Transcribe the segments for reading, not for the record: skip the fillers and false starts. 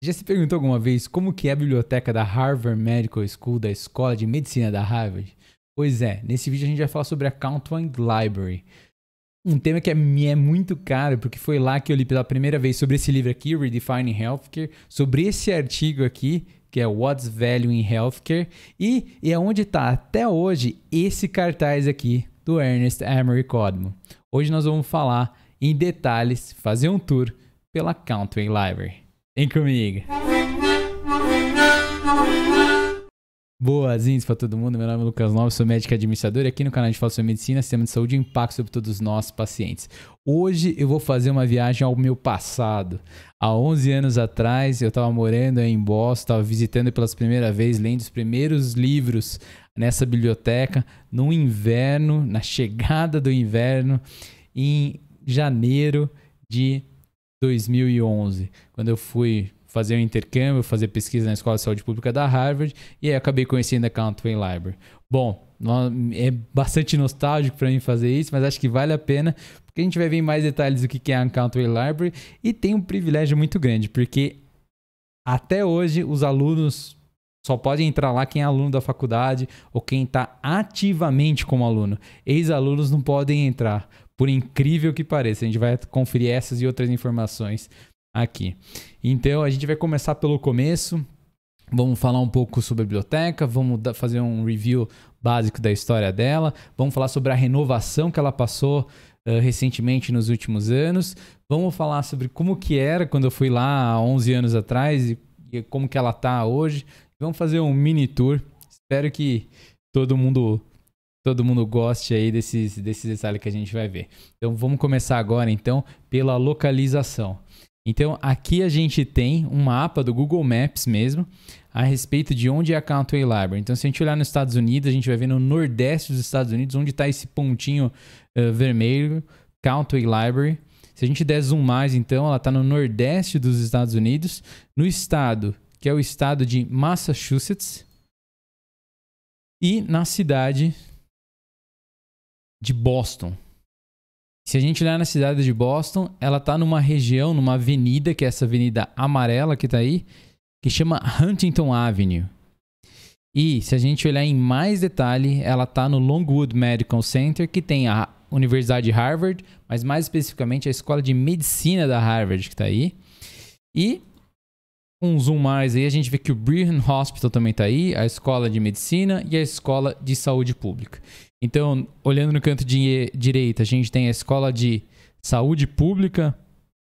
Já se perguntou alguma vez como que é a biblioteca da Harvard Medical School, da Escola de Medicina da Harvard? Pois é, nesse vídeo a gente vai falar sobre a Countway Library. Um tema que me é muito caro, porque foi lá que eu li pela primeira vez sobre esse livro aqui, Redefining Healthcare, sobre esse artigo aqui, que é What's Value in Healthcare, e é onde está até hoje esse cartaz aqui do Ernest Amory Codman. Hoje nós vamos falar em detalhes, fazer um tour pela Countway Library. Vem comigo! Boas-vindas para todo mundo, meu nome é Lucas Noves, sou médico administrador e aqui no canal a gente fala sobre medicina, sistema de saúde e impacto sobre todos os nossos pacientes. Hoje eu vou fazer uma viagem ao meu passado. Há 11 anos atrás eu estava morando em Boston, estava visitando pela primeira vez, lendo os primeiros livros nessa biblioteca, no inverno, na chegada do inverno, em janeiro de 2011, quando eu fui fazer um intercâmbio, fazer pesquisa na Escola de Saúde Pública da Harvard e aí acabei conhecendo a Countway Library. Bom, é bastante nostálgico para mim fazer isso, mas acho que vale a pena, porque a gente vai ver em mais detalhes do que é a Countway Library e tem um privilégio muito grande, porque até hoje os alunos só podem entrar lá quem é aluno da faculdade ou quem está ativamente como aluno. Ex-alunos não podem entrar, por incrível que pareça. A gente vai conferir essas e outras informações aqui. Então, a gente vai começar pelo começo. Vamos falar um pouco sobre a biblioteca, vamos fazer um review básico da história dela, vamos falar sobre a renovação que ela passou recentemente nos últimos anos, vamos falar sobre como que era quando eu fui lá há 11 anos atrás e como que ela está hoje. Vamos fazer um mini tour. Espero que todo mundo goste aí desses detalhes que a gente vai ver. Então, vamos começar agora, então, pela localização. Então, aqui a gente tem um mapa do Google Maps mesmo, a respeito de onde é a Countway Library. Então, se a gente olhar nos Estados Unidos, a gente vai ver no nordeste dos Estados Unidos, onde está esse pontinho vermelho, Countway Library. Se a gente der zoom mais, então, ela está no nordeste dos Estados Unidos, no estado, que é o estado de Massachusetts, e na cidade de Boston. Se a gente olhar na cidade de Boston, ela está numa região, numa avenida, que é essa avenida amarela que está aí, que chama Huntington Avenue. E se a gente olhar em mais detalhe, ela está no Longwood Medical Center, que tem a Universidade de Harvard, mas mais especificamente a Escola de Medicina da Harvard, que está aí. E um zoom mais aí, a gente vê que o Brigham Hospital também está aí, a Escola de Medicina e a Escola de Saúde Pública. Então, olhando no canto direito, a gente tem a Escola de Saúde Pública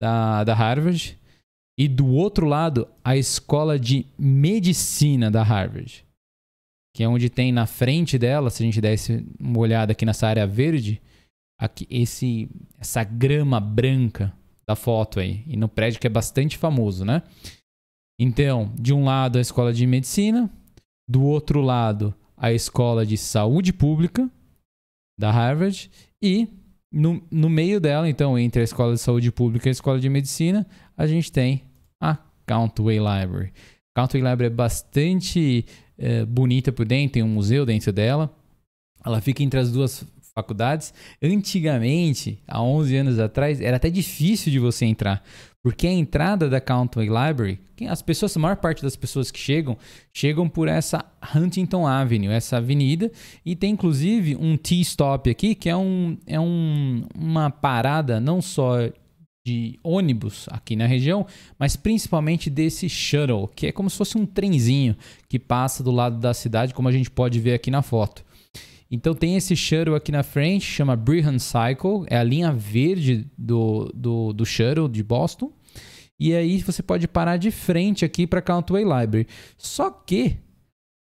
da Harvard e do outro lado, a Escola de Medicina da Harvard, que é onde tem na frente dela, se a gente der uma olhada aqui nessa área verde, aqui, essa grama branca da foto aí, e no prédio que é bastante famoso, né? Então, de um lado a Escola de Medicina, do outro lado a Escola de Saúde Pública da Harvard e no meio dela, então, entre a Escola de Saúde Pública e a Escola de Medicina, a gente tem a Countway Library. A Countway Library é bastante bonita por dentro, tem um museu dentro dela. Ela fica entre as duas faculdades. Antigamente, há 11 anos atrás, era até difícil de você entrar, porque a entrada da Countway Library, a maior parte das pessoas que chegam por essa Huntington Avenue, essa avenida, e tem inclusive um T-stop aqui, que é uma parada não só de ônibus aqui na região, mas principalmente desse shuttle, que é como se fosse um trenzinho que passa do lado da cidade, como a gente pode ver aqui na foto. Então tem esse shuttle aqui na frente, chama Brigham Cycle, é a linha verde do shuttle de Boston. E aí você pode parar de frente aqui para a Countway Library. Só que,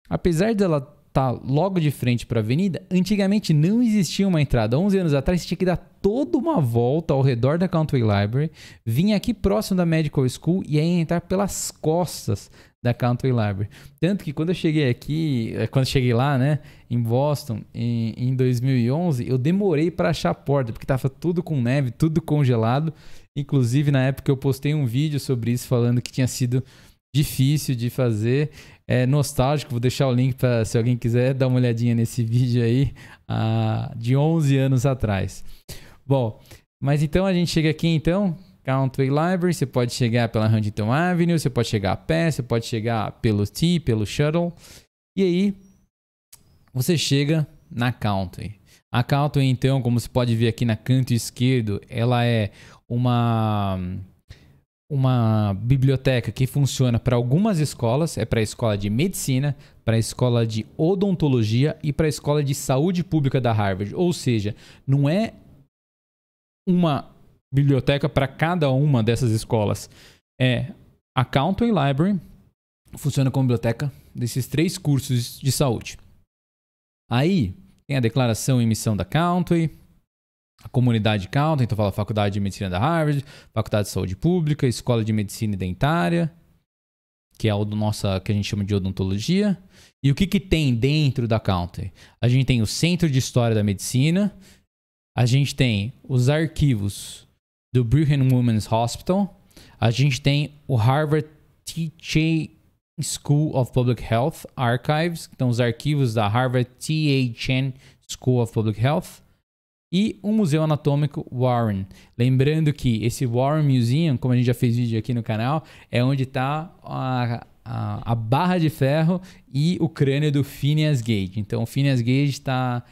apesar dela estar logo de frente para a avenida, antigamente não existia uma entrada. 11 anos atrás você tinha que dar toda uma volta ao redor da Countway Library, vir aqui próximo da Medical School e aí entrar pelas costas da Countway Library. Tanto que quando eu cheguei lá, né, em Boston, em 2011, eu demorei para achar a porta, porque estava tudo com neve, tudo congelado. Inclusive, na época eu postei um vídeo sobre isso, falando que tinha sido difícil de fazer. É nostálgico, vou deixar o link para se alguém quiser dar uma olhadinha nesse vídeo aí, de 11 anos atrás. Bom, mas então a gente chega aqui então, Countway Library, você pode chegar pela Huntington Avenue, você pode chegar a pé, você pode chegar pelo T, pelo Shuttle. E aí, você chega na Countway. A Countway, então, como você pode ver aqui na canto esquerdo, ela é uma biblioteca que funciona para algumas escolas, é para a escola de medicina, para a escola de odontologia e para a escola de saúde pública da Harvard. Ou seja, não é uma biblioteca para cada uma dessas escolas. É a Countway Library, funciona como biblioteca desses 3 cursos de saúde. Aí tem a declaração e missão da Countway, a comunidade Countway, então fala Faculdade de Medicina da Harvard, Faculdade de Saúde Pública, Escola de Medicina e Dentária, que é a nossa, que a gente chama de odontologia. E o que tem dentro da Countway? A gente tem o Centro de História da Medicina, a gente tem os arquivos do Brigham Women's Hospital, a gente tem o Harvard T.H. School of Public Health Archives, então os arquivos da Harvard T.H. School of Public Health, e o Museu Anatômico Warren. Lembrando que esse Warren Museum, como a gente já fez vídeo aqui no canal, é onde está a barra de ferro e o crânio do Phineas Gage. Então o Phineas Gage está...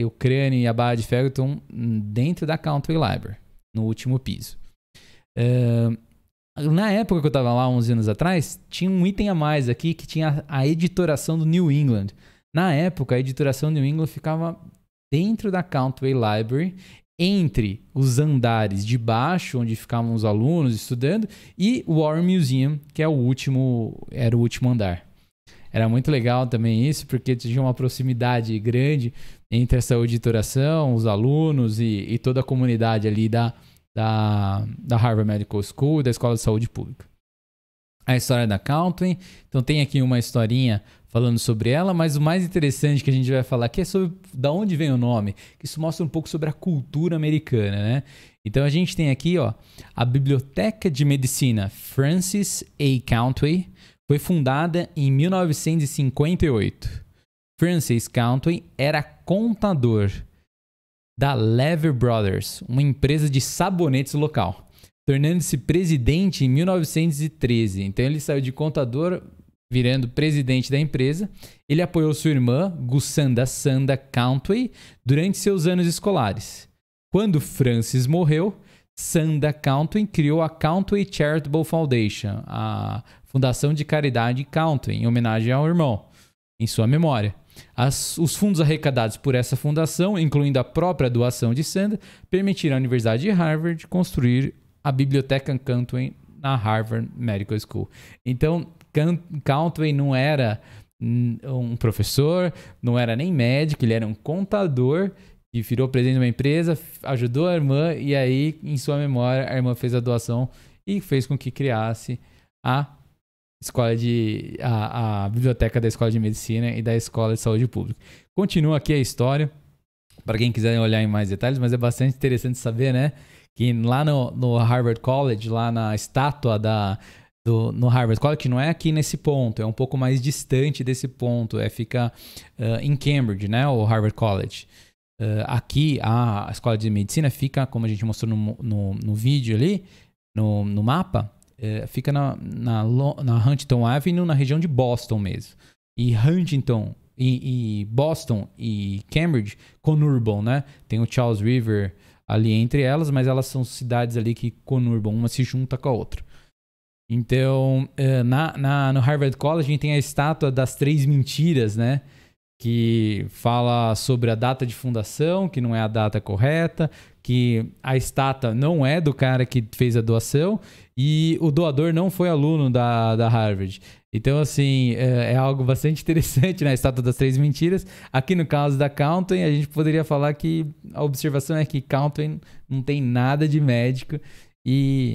o crânio e a barra de ferro estão dentro da Countway Library, no último piso. Na época que eu estava lá, 11 anos atrás, tinha um item a mais aqui que tinha a editoração do New England. Na época, a editoração do New England ficava dentro da Countway Library, entre os andares de baixo, onde ficavam os alunos estudando, e o Warren Museum, que era o último andar. Era muito legal também isso, porque tinha uma proximidade grande entre essa editoração, os alunos e toda a comunidade ali da Harvard Medical School e da Escola de Saúde Pública. A história da Countway, então tem aqui uma historinha falando sobre ela, mas o mais interessante que a gente vai falar aqui é sobre da onde vem o nome, que isso mostra um pouco sobre a cultura americana, né? Então a gente tem aqui, ó, a Biblioteca de Medicina Francis A. Countway, foi fundada em 1958. Francis Countway era contador da Lever Brothers, uma empresa de sabonetes local, tornando-se presidente em 1913. Então ele saiu de contador, virando presidente da empresa. Ele apoiou sua irmã, Gusanda Sanda Countway, durante seus anos escolares. Quando Francis morreu, Sanda Countway criou a Countway Charitable Foundation, a Fundação de Caridade Countway, em homenagem ao irmão, em sua memória. Os fundos arrecadados por essa fundação, incluindo a própria doação de Sanda, permitiram à Universidade de Harvard construir a Biblioteca Countway na Harvard Medical School. Então, Countway não era um professor, não era nem médico, ele era um contador que virou presidente de uma empresa, ajudou a irmã e aí, em sua memória, a irmã fez a doação e fez com que criasse a biblioteca da Escola de Medicina e da Escola de Saúde Pública. Continua aqui a história, para quem quiser olhar em mais detalhes, mas é bastante interessante saber, né, que lá no Harvard College, lá na estátua no Harvard College, que não é aqui nesse ponto, é um pouco mais distante desse ponto, fica em Cambridge, né, o Harvard College. Aqui a Escola de Medicina fica, como a gente mostrou no vídeo ali, no mapa, fica na Huntington Avenue, na região de Boston mesmo. E Huntington e Boston e Cambridge conurbam, né? Tem o Charles River ali entre elas, mas elas são cidades ali que conurbam, uma se junta com a outra. Então, no Harvard College a gente tem a estátua das 3 mentiras, né? Que fala sobre a data de fundação, que não é a data correta, que a estátua não é do cara que fez a doação e o doador não foi aluno da Harvard. Então, assim, é algo bastante interessante, né? A estátua das 3 mentiras. Aqui no caso da Countway, a gente poderia falar que a observação é que Countway não tem nada de médico,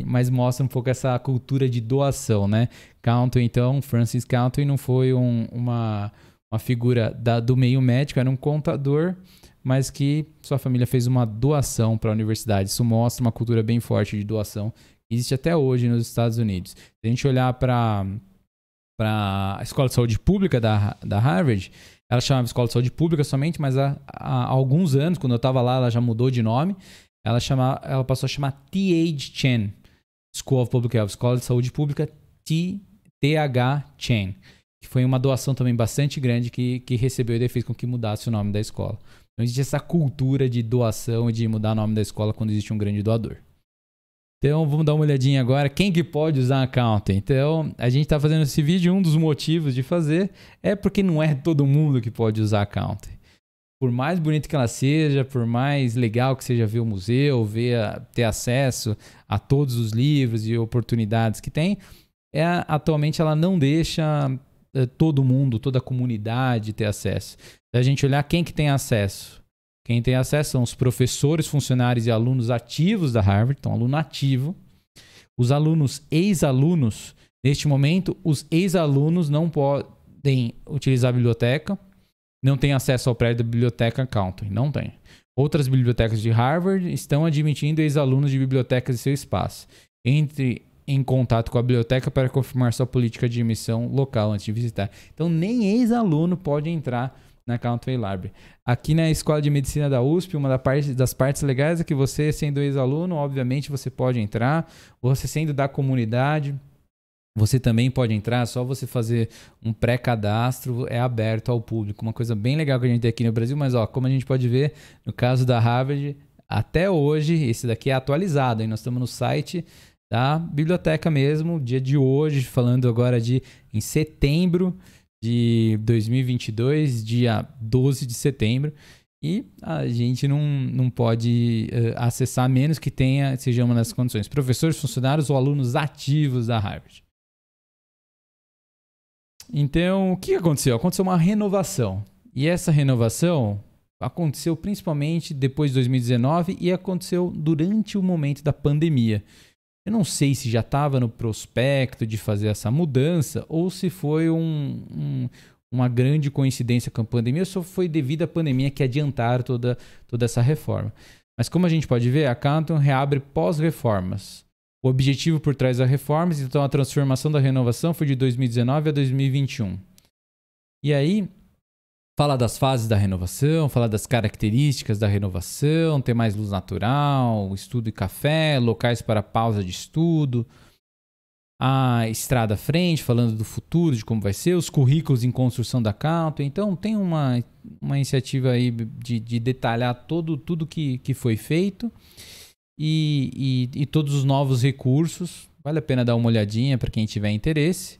mas mostra um pouco essa cultura de doação, né? Countway, então, Francis Countway não foi uma figura do meio médico, era um contador, mas que sua família fez uma doação para a universidade. Isso mostra uma cultura bem forte de doação. Existe até hoje nos Estados Unidos. Se a gente olhar para a Escola de Saúde Pública da Harvard, ela chamava Escola de Saúde Pública somente, mas há alguns anos, quando eu estava lá, ela já mudou de nome. ela passou a chamar T.H. Chan School of Public Health, Escola de Saúde Pública T.H. Chan, que foi uma doação também bastante grande que recebeu e fez com que mudasse o nome da escola. Então existe essa cultura de doação e de mudar o nome da escola quando existe um grande doador. Então vamos dar uma olhadinha agora, quem que pode usar accounting? Então a gente está fazendo esse vídeo, um dos motivos de fazer é porque não é todo mundo que pode usar accounting. Por mais bonito que ela seja, por mais legal que seja ver o museu, ter acesso a todos os livros e oportunidades que tem, atualmente ela não deixa todo mundo, toda a comunidade ter acesso. Se a gente olhar quem que tem acesso, quem tem acesso são os professores, funcionários e alunos ativos da Harvard, então aluno ativo. Os alunos ex-alunos, neste momento, os ex-alunos não podem utilizar a biblioteca, não têm acesso ao prédio da biblioteca accounting, não tem. Outras bibliotecas de Harvard estão admitindo ex-alunos de bibliotecas em seu espaço. Entre em contato com a biblioteca para confirmar sua política de admissão local antes de visitar. Então, nem ex-aluno pode entrar na Accounting Library. Aqui na Escola de Medicina da USP, uma das partes legais é que você, sendo ex-aluno, obviamente você pode entrar. Você sendo da comunidade, você também pode entrar. Só você fazer um pré-cadastro, é aberto ao público. Uma coisa bem legal que a gente tem aqui no Brasil, mas como a gente pode ver, no caso da Harvard, até hoje, esse daqui é atualizado. Hein? Nós estamos no site da biblioteca mesmo, dia de hoje, falando agora em setembro de 2022, dia 12 de setembro, e a gente não pode acessar a menos que seja uma das condições, professores, funcionários ou alunos ativos da Harvard. Então, o que aconteceu? Aconteceu uma renovação, e essa renovação aconteceu principalmente depois de 2019 e aconteceu durante o momento da pandemia. Eu não sei se já estava no prospecto de fazer essa mudança ou se foi uma grande coincidência com a pandemia ou só foi devido à pandemia que adiantaram toda essa reforma. Mas como a gente pode ver, a Accounting reabre pós-reformas. O objetivo por trás das reformas, então a transformação da renovação foi de 2019 a 2021. E aí, fala das fases da renovação, fala das características da renovação, ter mais luz natural, estudo e café, locais para pausa de estudo, a estrada à frente, falando do futuro, de como vai ser, os currículos em construção da Accounting. Então, tem uma iniciativa aí de detalhar tudo que foi feito e todos os novos recursos. Vale a pena dar uma olhadinha para quem tiver interesse.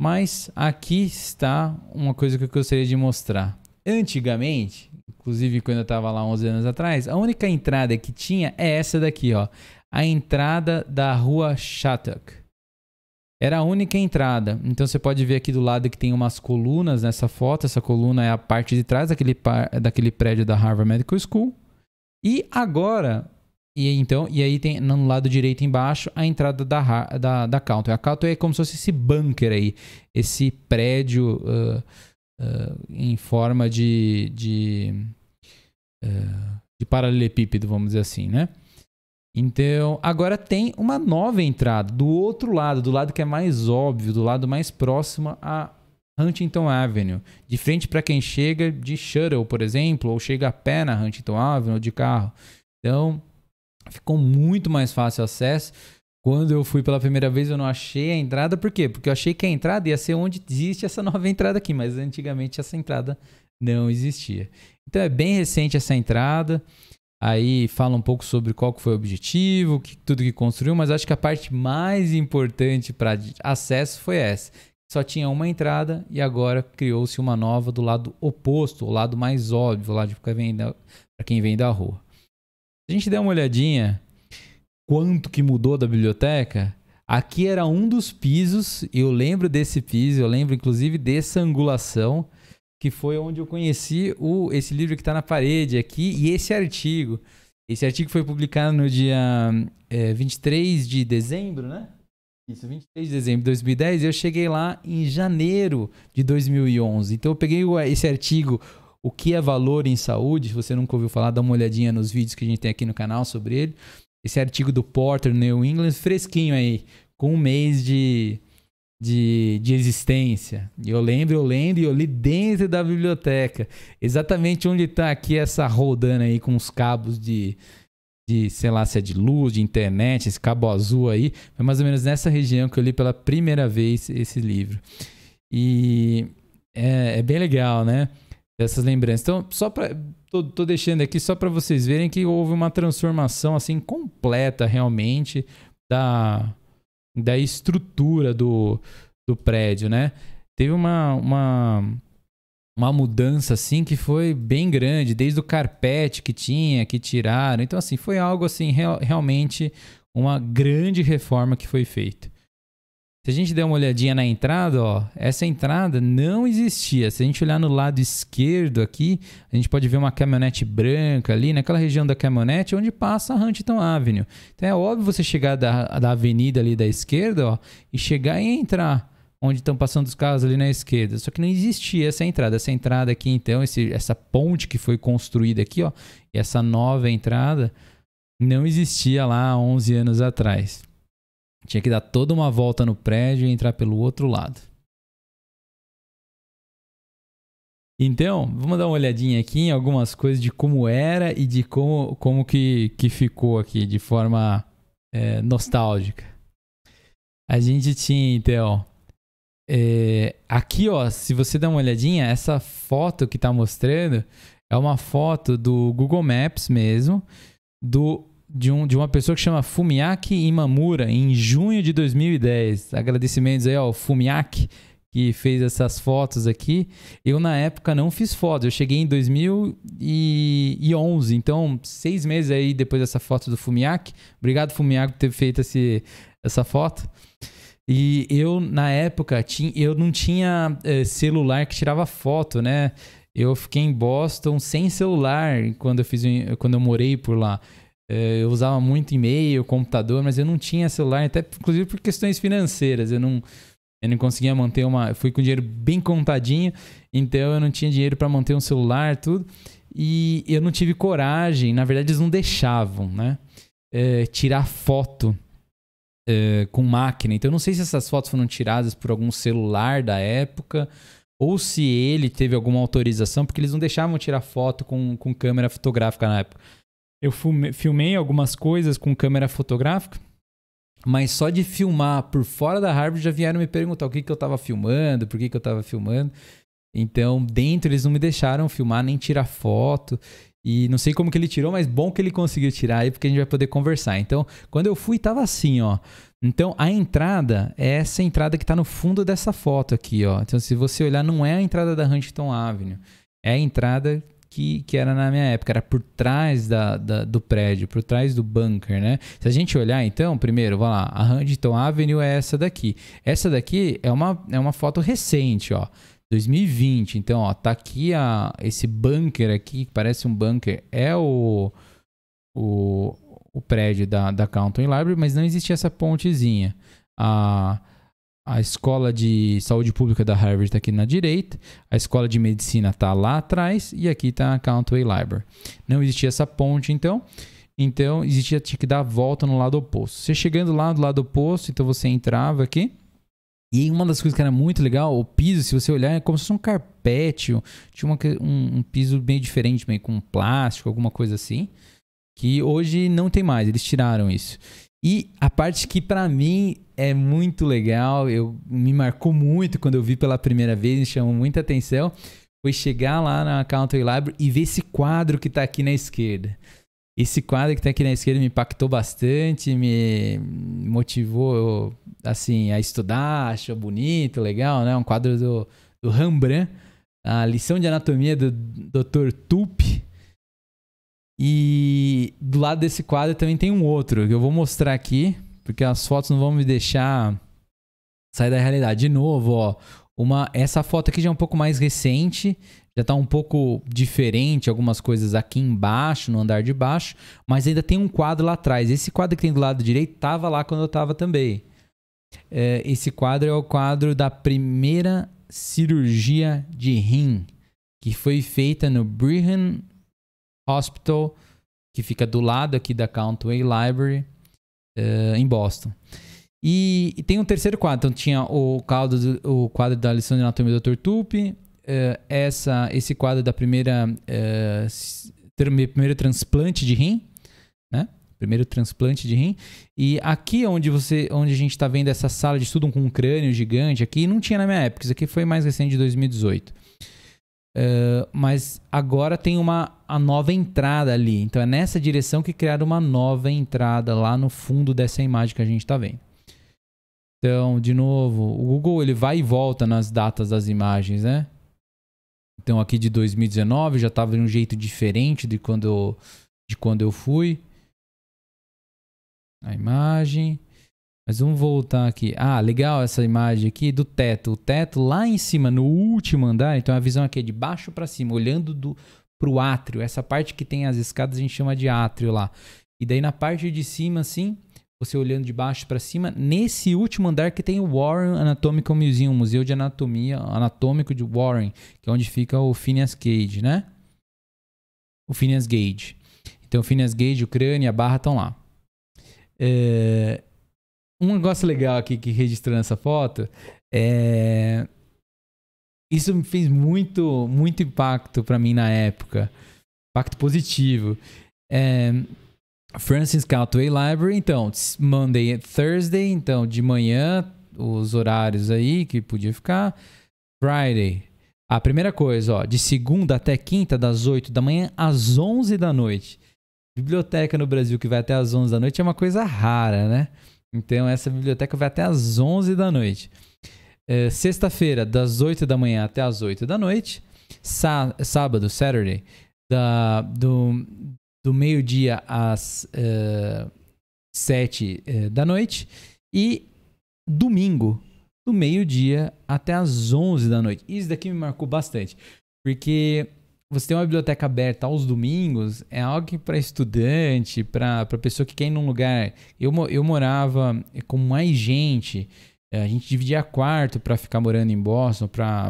Mas aqui está uma coisa que eu gostaria de mostrar. Antigamente, inclusive quando eu estava lá 11 anos atrás, a única entrada que tinha é essa daqui, ó, a entrada da rua Shattuck. Era a única entrada. Então você pode ver aqui do lado que tem umas colunas nessa foto. Essa coluna é a parte de trás daquele prédio da Harvard Medical School. E agora... E aí tem no lado direito embaixo a entrada da Accounting. A Accounting é como se fosse esse bunker aí, esse prédio em forma de paralelepípedo, vamos dizer assim, né? Então, agora tem uma nova entrada do outro lado, do lado que é mais óbvio, do lado mais próximo a Huntington Avenue, de frente para quem chega de shuttle, por exemplo, ou chega a pé na Huntington Avenue ou de carro. Então, ficou muito mais fácil o acesso. Quando eu fui pela primeira vez, eu não achei a entrada. Por quê? Porque eu achei que a entrada ia ser onde existe essa nova entrada aqui, mas antigamente essa entrada não existia. Então é bem recente essa entrada. Aí fala um pouco sobre qual que foi o objetivo, tudo que construiu, mas acho que a parte mais importante para acesso foi essa. Só tinha uma entrada e agora criou-se uma nova do lado oposto, o lado mais óbvio, o lado para quem vem da rua. Se a gente der uma olhadinha quanto que mudou da biblioteca, aqui era um dos pisos, eu lembro desse piso, eu lembro inclusive dessa angulação, que foi onde eu conheci esse livro que está na parede aqui e esse artigo. Esse artigo foi publicado no dia 23 de dezembro, né? Isso, 23 de dezembro de 2010, e eu cheguei lá em janeiro de 2011. Então eu peguei esse artigo, O que é valor em saúde? Se você nunca ouviu falar, dá uma olhadinha nos vídeos que a gente tem aqui no canal sobre ele. Esse artigo do Porter, New England, fresquinho aí, com um mês de de existência. E eu lendo e eu li dentro da biblioteca. Exatamente onde está aqui essa roldana aí com os cabos de, sei lá, se é de luz, de internet, esse cabo azul aí. Foi mais ou menos nessa região que eu li pela primeira vez esse livro. E é bem legal, né? Essas lembranças. Então, tô deixando aqui só para vocês verem que houve uma transformação assim completa realmente da estrutura do prédio, né? Teve uma mudança assim que foi bem grande, desde o carpete que tiraram. Então assim, foi algo assim realmente uma grande reforma que foi feita. Se a gente der uma olhadinha na entrada, ó, essa entrada não existia. Se a gente olhar no lado esquerdo aqui, a gente pode ver uma caminhonete branca ali, naquela região da caminhonete onde passa a Huntington Avenue. Então é óbvio você chegar da avenida ali da esquerda, ó, e chegar e entrar onde estão passando os carros ali na esquerda. Só que não existia essa entrada. Essa entrada aqui, então, essa ponte que foi construída aqui, ó, e essa nova entrada não existia lá há 11 anos atrás. Tinha que dar toda uma volta no prédio e entrar pelo outro lado. Então, vamos dar uma olhadinha aqui em algumas coisas de como era e de como que ficou aqui de forma nostálgica. A gente tinha, então, aqui, ó, se você der uma olhadinha, essa foto que está mostrando é uma foto do Google Maps mesmo, de uma pessoa que chama Fumiaki Imamura, em junho de 2010. Agradecimentos aí ao Fumiaki, que fez essas fotos aqui. Eu, na época, não fiz fotos. Eu cheguei em 2011, então 6 meses aí depois dessa foto do Fumiaki. Obrigado, Fumiaki, por ter feito essa foto. E eu, na época, eu não tinha celular que tirava foto, né? Eu fiquei em Boston sem celular quando eu morei por lá. Eu usava muito e-mail, computador, mas eu não tinha celular, até inclusive por questões financeiras. Eu não conseguia manter eu fui com dinheiro bem contadinho, então eu não tinha dinheiro para manter um celular, tudo. E eu não tive coragem, na verdade eles não deixavam, né? Tirar foto com máquina. Então eu não sei se essas fotos foram tiradas por algum celular da época ou se ele teve alguma autorização, porque eles não deixavam tirar foto com câmera fotográfica na época. Eu filmei algumas coisas com câmera fotográfica, mas só de filmar por fora da Harvard já vieram me perguntar o que eu estava filmando, por que eu estava filmando. Então, dentro eles não me deixaram filmar nem tirar foto. E não sei como que ele tirou, mas bom que ele conseguiu tirar aí, porque a gente vai poder conversar. Então, quando eu fui, tava assim, ó. Então, a entrada é essa entrada que está no fundo dessa foto aqui, ó. Então, se você olhar, não é a entrada da Huntington Avenue. É a entrada que era na minha época, era por trás do prédio, por trás do bunker, né? Se a gente olhar, então, primeiro, vai lá, a Huntington Avenue é essa daqui. Essa daqui é uma foto recente, ó, 2020. Então, ó, tá aqui esse bunker aqui, que parece um bunker, é o prédio da Canton Library, mas não existia essa pontezinha. A escola de saúde pública da Harvard está aqui na direita, a escola de medicina está lá atrás e aqui está a Cantwell Library. Não existia essa ponte, então tinha que dar a volta no lado oposto. Você chegando lá do lado oposto, então você entrava aqui. E uma das coisas que era muito legal, o piso, se você olhar, é como se fosse um carpete, tinha um piso meio diferente, meio com plástico, alguma coisa assim, que hoje não tem mais, eles tiraram isso. E a parte que para mim é muito legal, me marcou muito quando eu vi pela primeira vez, me chamou muita atenção, foi chegar lá na Cantwell Library e ver esse quadro que está aqui na esquerda. Esse quadro que está aqui na esquerda me impactou bastante, me motivou assim, a estudar, achou bonito, legal, né? Um quadro do Rembrandt, a lição de anatomia do Dr. Tulp. E do lado desse quadro também tem um outro que eu vou mostrar aqui, porque as fotos não vão me deixar sair da realidade. De novo, ó, essa foto aqui já é um pouco mais recente, já está um pouco diferente, algumas coisas aqui embaixo, no andar de baixo, mas ainda tem um quadro lá atrás. Esse quadro que tem do lado direito estava lá quando eu estava também. Esse quadro é o quadro da primeira cirurgia de rim, que foi feita no Brigham Hospital, que fica do lado aqui da Cantwell Library, em Boston. E tem um terceiro quadro. Então tinha o quadro da lição de anatomia do Dr. Tupi, esse quadro da primeiro transplante de rim, né? Primeiro transplante de rim. E aqui onde a gente está vendo essa sala de estudo com um crânio gigante aqui, não tinha na minha época. Isso aqui foi mais recente, de 2018. Mas agora tem a nova entrada ali. Então é nessa direção que criaram uma nova entrada lá no fundo dessa imagem que a gente está vendo. Então, de novo, o Google ele vai e volta nas datas das imagens, né? Então aqui de 2019 já estava de um jeito diferente de quando eu fui. A imagem. Mas vamos voltar aqui. Ah, legal essa imagem aqui do teto. O teto lá em cima, no último andar. Então a visão aqui é de baixo para cima, olhando para o átrio. Essa parte que tem as escadas a gente chama de átrio lá. E daí na parte de cima, assim, você olhando de baixo para cima, nesse último andar que tem o Warren Anatomical Museum, Museu de Anatomia Anatômico de Warren, que é onde fica o Phineas Gage, né? O Phineas Gage. Então o Phineas Gage, o crânio e a barra estão lá. Um negócio legal aqui que registrando essa foto isso me fez muito, muito impacto para mim na época. Impacto positivo. Francis Caldwell Library, então, Monday e Thursday, então, de manhã, os horários aí que podia ficar. Friday. A primeira coisa, ó, de segunda até quinta, das 8 da manhã às 11 da noite. Biblioteca no Brasil que vai até às 11 da noite é uma coisa rara, né? Então, essa biblioteca vai até às 11 da noite. Sexta-feira, das 8 da manhã até às 8 da noite. Sábado, Saturday, do meio-dia às 7 da noite. E domingo, do meio-dia até às 11 da noite. Isso daqui me marcou bastante, porque você ter uma biblioteca aberta aos domingos é algo que para estudante, para pessoa que quer ir num lugar... Eu morava com mais gente, a gente dividia quarto para ficar morando em Boston,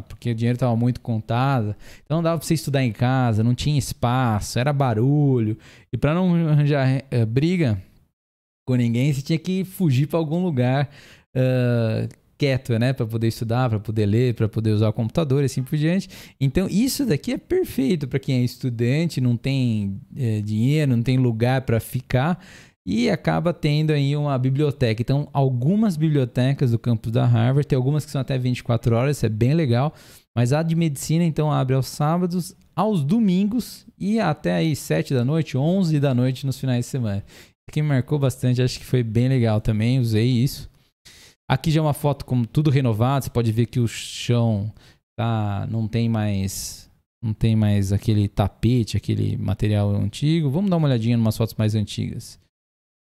porque o dinheiro estava muito contado. Então não dava para você estudar em casa, não tinha espaço, era barulho. E para não arranjar briga com ninguém, você tinha que fugir para algum lugar quieto, né? Para poder estudar, para poder ler, para poder usar o computador e assim por diante. Então isso daqui é perfeito para quem é estudante, não tem dinheiro, não tem lugar para ficar. E acaba tendo aí uma biblioteca. Então, algumas bibliotecas do campus da Harvard, tem algumas que são até 24 horas, isso é bem legal. Mas a de medicina, então, abre aos sábados, aos domingos e até aí 7 da noite, 11 da noite nos finais de semana. Que me marcou bastante, acho que foi bem legal também, usei isso. Aqui já é uma foto como tudo renovado, você pode ver que o chão não tem mais aquele tapete, aquele material antigo. Vamos dar uma olhadinha em umas fotos mais antigas.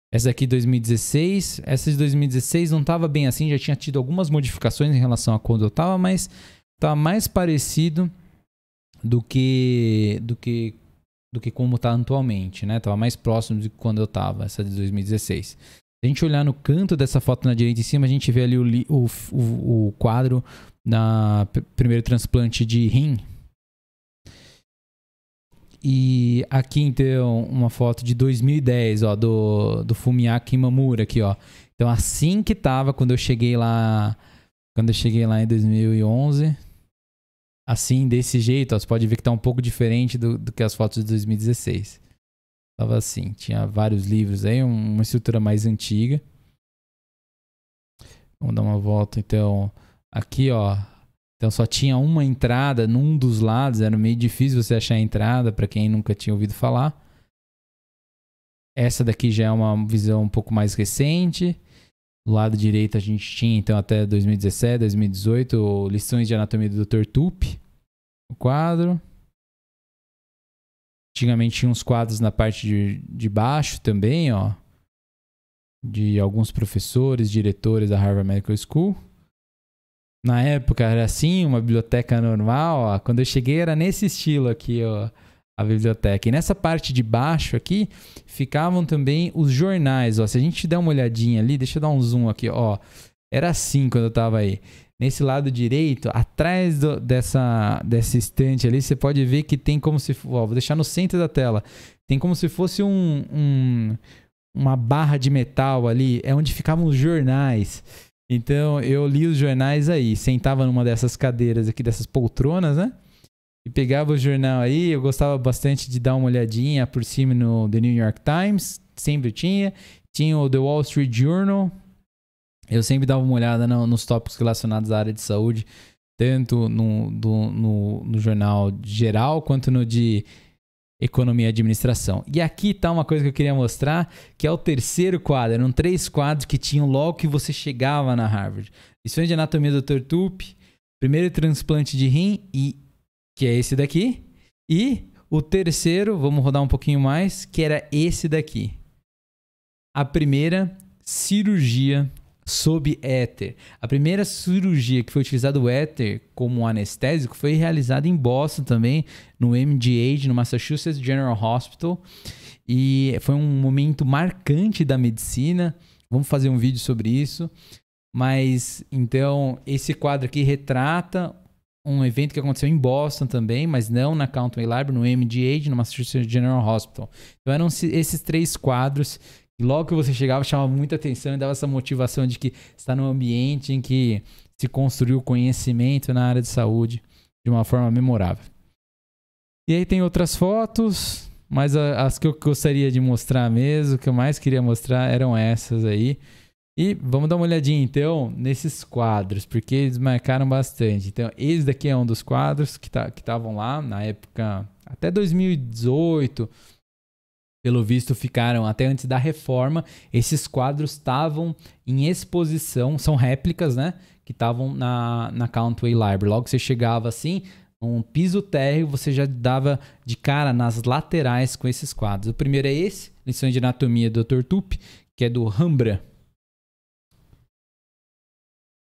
Essa aqui 2016, essa de 2016 não estava bem assim, já tinha tido algumas modificações em relação a quando eu estava, mas estava mais parecido do que como está atualmente, né? Estava mais próximo de quando eu estava, essa de 2016. Se a gente olhar no canto dessa foto na direita em cima, a gente vê ali o quadro da primeiro transplante de rim. E aqui, então, uma foto de 2010, ó, do Fumiaki Imamura aqui, ó. Então, assim que tava quando eu cheguei lá em 2011, assim, desse jeito, ó, você pode ver que tá um pouco diferente do que as fotos de 2016. Tava assim, tinha vários livros aí, uma estrutura mais antiga. Vamos dar uma volta, então, aqui, ó. Então só tinha uma entrada num dos lados, era meio difícil você achar a entrada para quem nunca tinha ouvido falar. Essa daqui já é uma visão um pouco mais recente. Do lado direito a gente tinha então até 2017, 2018, lições de anatomia do Dr. Tupi, o quadro. Antigamente tinha uns quadros na parte de baixo também, ó, de alguns professores, diretores da Harvard Medical School. Na época era assim, uma biblioteca normal, ó. Quando eu cheguei era nesse estilo aqui, ó, a biblioteca. E nessa parte de baixo aqui, ficavam também os jornais, ó. Se a gente der uma olhadinha ali, deixa eu dar um zoom aqui, ó. Era assim quando eu tava aí. Nesse lado direito, atrás dessa estante ali, você pode ver que tem como se... Ó, vou deixar no centro da tela. Tem como se fosse um uma barra de metal ali, é onde ficavam os jornais. Então eu li os jornais aí, sentava numa dessas cadeiras aqui, dessas poltronas, né? E pegava o jornal aí, eu gostava bastante de dar uma olhadinha por cima no The New York Times, sempre tinha. Tinha o The Wall Street Journal, eu sempre dava uma olhada nos tópicos relacionados à área de saúde, tanto no jornal geral quanto no de economia e administração. E aqui tá uma coisa que eu queria mostrar, que é o terceiro quadro. Eram 3 quadros que tinham logo que você chegava na Harvard. Lições de anatomia do Dr. Tupi, primeiro transplante de rim, que é esse daqui. E o terceiro, vamos rodar um pouquinho mais, que era esse daqui. A primeira cirurgia sob éter. A primeira cirurgia que foi utilizado o éter como anestésico foi realizada em Boston também, no MGH, no Massachusetts General Hospital. E foi um momento marcante da medicina. Vamos fazer um vídeo sobre isso. Mas, então, esse quadro aqui retrata um evento que aconteceu em Boston também, mas não na Cantwell Library, no MGH, no Massachusetts General Hospital. Então, eram esses 3 quadros. E logo que você chegava, chamava muita atenção e dava essa motivação de que está num ambiente em que se construiu conhecimento na área de saúde de uma forma memorável. E aí tem outras fotos, mas as que eu gostaria de mostrar mesmo, que eu mais queria mostrar, eram essas aí. E vamos dar uma olhadinha então nesses quadros, porque eles marcaram bastante. Então esse daqui é um dos quadros que estavam lá na época, até 2018... Pelo visto, ficaram até antes da reforma. Esses quadros estavam em exposição, são réplicas, né? Que estavam na Cantwell Library. Logo que você chegava assim, um piso térreo, você já dava de cara nas laterais com esses quadros. O primeiro é esse, Lições de Anatomia do Dr. Tupi, que é do Rembrandt.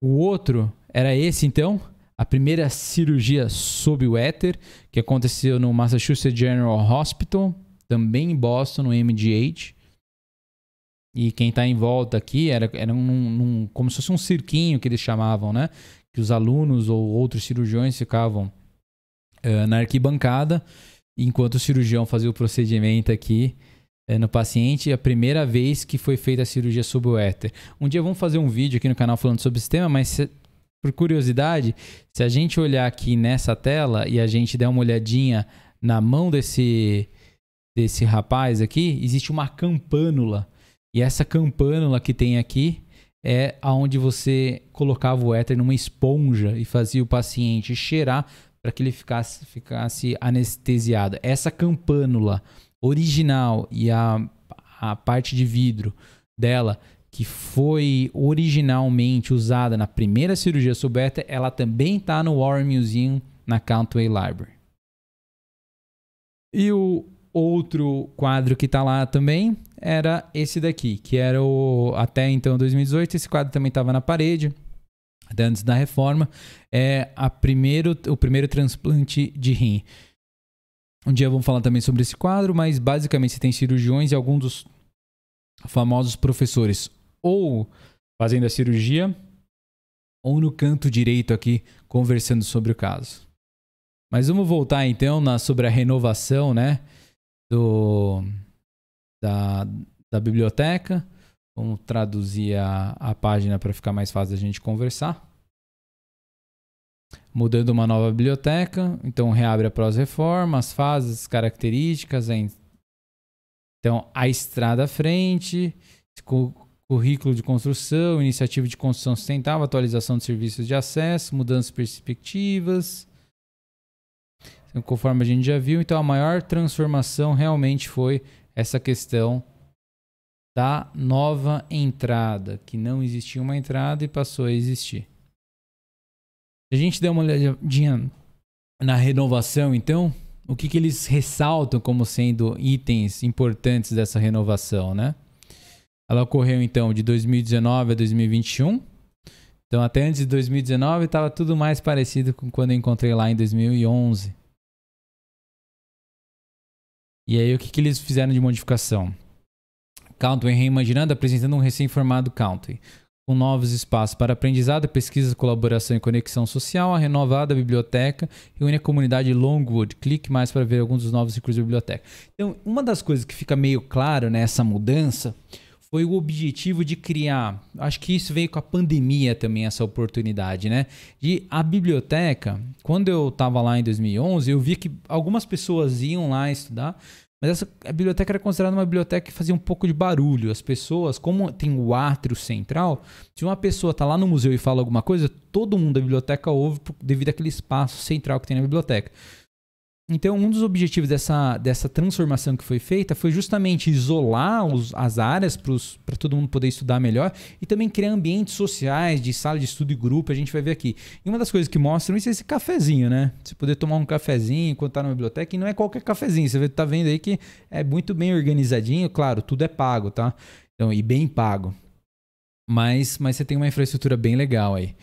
O outro era esse, então, a primeira cirurgia sob o éter, que aconteceu no Massachusetts General Hospital, também em Boston, no MGH. E quem está em volta aqui era como se fosse um cirquinho que eles chamavam, né? Que os alunos ou outros cirurgiões ficavam na arquibancada, enquanto o cirurgião fazia o procedimento aqui no paciente. A primeira vez que foi feita a cirurgia sob o éter. Um dia vamos fazer um vídeo aqui no canal falando sobre esse tema, mas por curiosidade, se a gente olhar aqui nessa tela e a gente der uma olhadinha na mão desse rapaz aqui, existe uma campânula. E essa campânula que tem aqui é onde você colocava o éter numa esponja e fazia o paciente cheirar para que ele ficasse anestesiado. Essa campânula original e a parte de vidro dela, que foi originalmente usada na primeira cirurgia sob éter, ela também está no Warren Museum, na Cantwell Library. E o outro quadro que está lá também era esse daqui, que era até então 2018, esse quadro também estava na parede, até antes da reforma, é o primeiro transplante de rim. Um dia vamos falar também sobre esse quadro, mas basicamente você tem cirurgiões e alguns dos famosos professores ou fazendo a cirurgia ou no canto direito aqui conversando sobre o caso. Mas vamos voltar então sobre a renovação, né? Da biblioteca. Vamos traduzir a página para ficar mais fácil da gente conversar. Mudando uma nova biblioteca. Então, reabre após reforma, as fases, as características. Então, a estrada à frente, currículo de construção, iniciativa de construção sustentável, atualização de serviços de acesso, mudanças de perspectivas. Conforme a gente já viu, então a maior transformação realmente foi essa questão da nova entrada, que não existia uma entrada e passou a existir. Se a gente der uma olhadinha na renovação, então, o que eles ressaltam como sendo itens importantes dessa renovação, né? Ela ocorreu, então, de 2019 a 2021. Então, até antes de 2019, estava tudo mais parecido com quando eu encontrei lá em 2011. E aí, o que eles fizeram de modificação? Cantwell reimaginando, apresentando um recém-formado Cantwell. com novos espaços para aprendizado, pesquisa, colaboração e conexão social. A renovada biblioteca reúne a comunidade Longwood. Clique mais para ver alguns dos novos recursos da biblioteca. Então, uma das coisas que fica meio claro nessa mudança foi o objetivo de criar, acho que isso veio com a pandemia também, essa oportunidade, né? E a biblioteca, quando eu estava lá em 2011, eu vi que algumas pessoas iam lá estudar, mas a biblioteca era considerada uma biblioteca que fazia um pouco de barulho. As pessoas, como tem o átrio central, se uma pessoa está lá no museu e fala alguma coisa, todo mundo da biblioteca ouve devido àquele espaço central que tem na biblioteca. Então, um dos objetivos dessa transformação que foi feita foi justamente isolar as áreas para todo mundo poder estudar melhor e também criar ambientes sociais de sala de estudo e grupo, a gente vai ver aqui. E uma das coisas que mostram isso é esse cafezinho, né? Você poder tomar um cafezinho enquanto está na biblioteca, e não é qualquer cafezinho, você está vendo aí que é muito bem organizadinho, claro, tudo é pago, tá? Então, e bem pago. Mas você tem uma infraestrutura bem legal aí.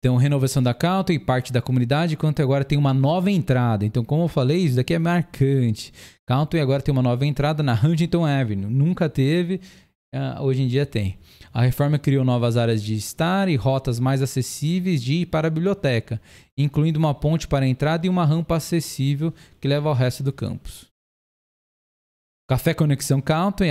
Então, renovação da Calton e parte da comunidade, enquanto agora tem uma nova entrada. Então, como eu falei, isso daqui é marcante. Calton agora tem uma nova entrada na Huntington Avenue. Nunca teve, hoje em dia tem. A reforma criou novas áreas de estar e rotas mais acessíveis de ir para a biblioteca, incluindo uma ponte para a entrada e uma rampa acessível que leva ao resto do campus. Café Conexão Calton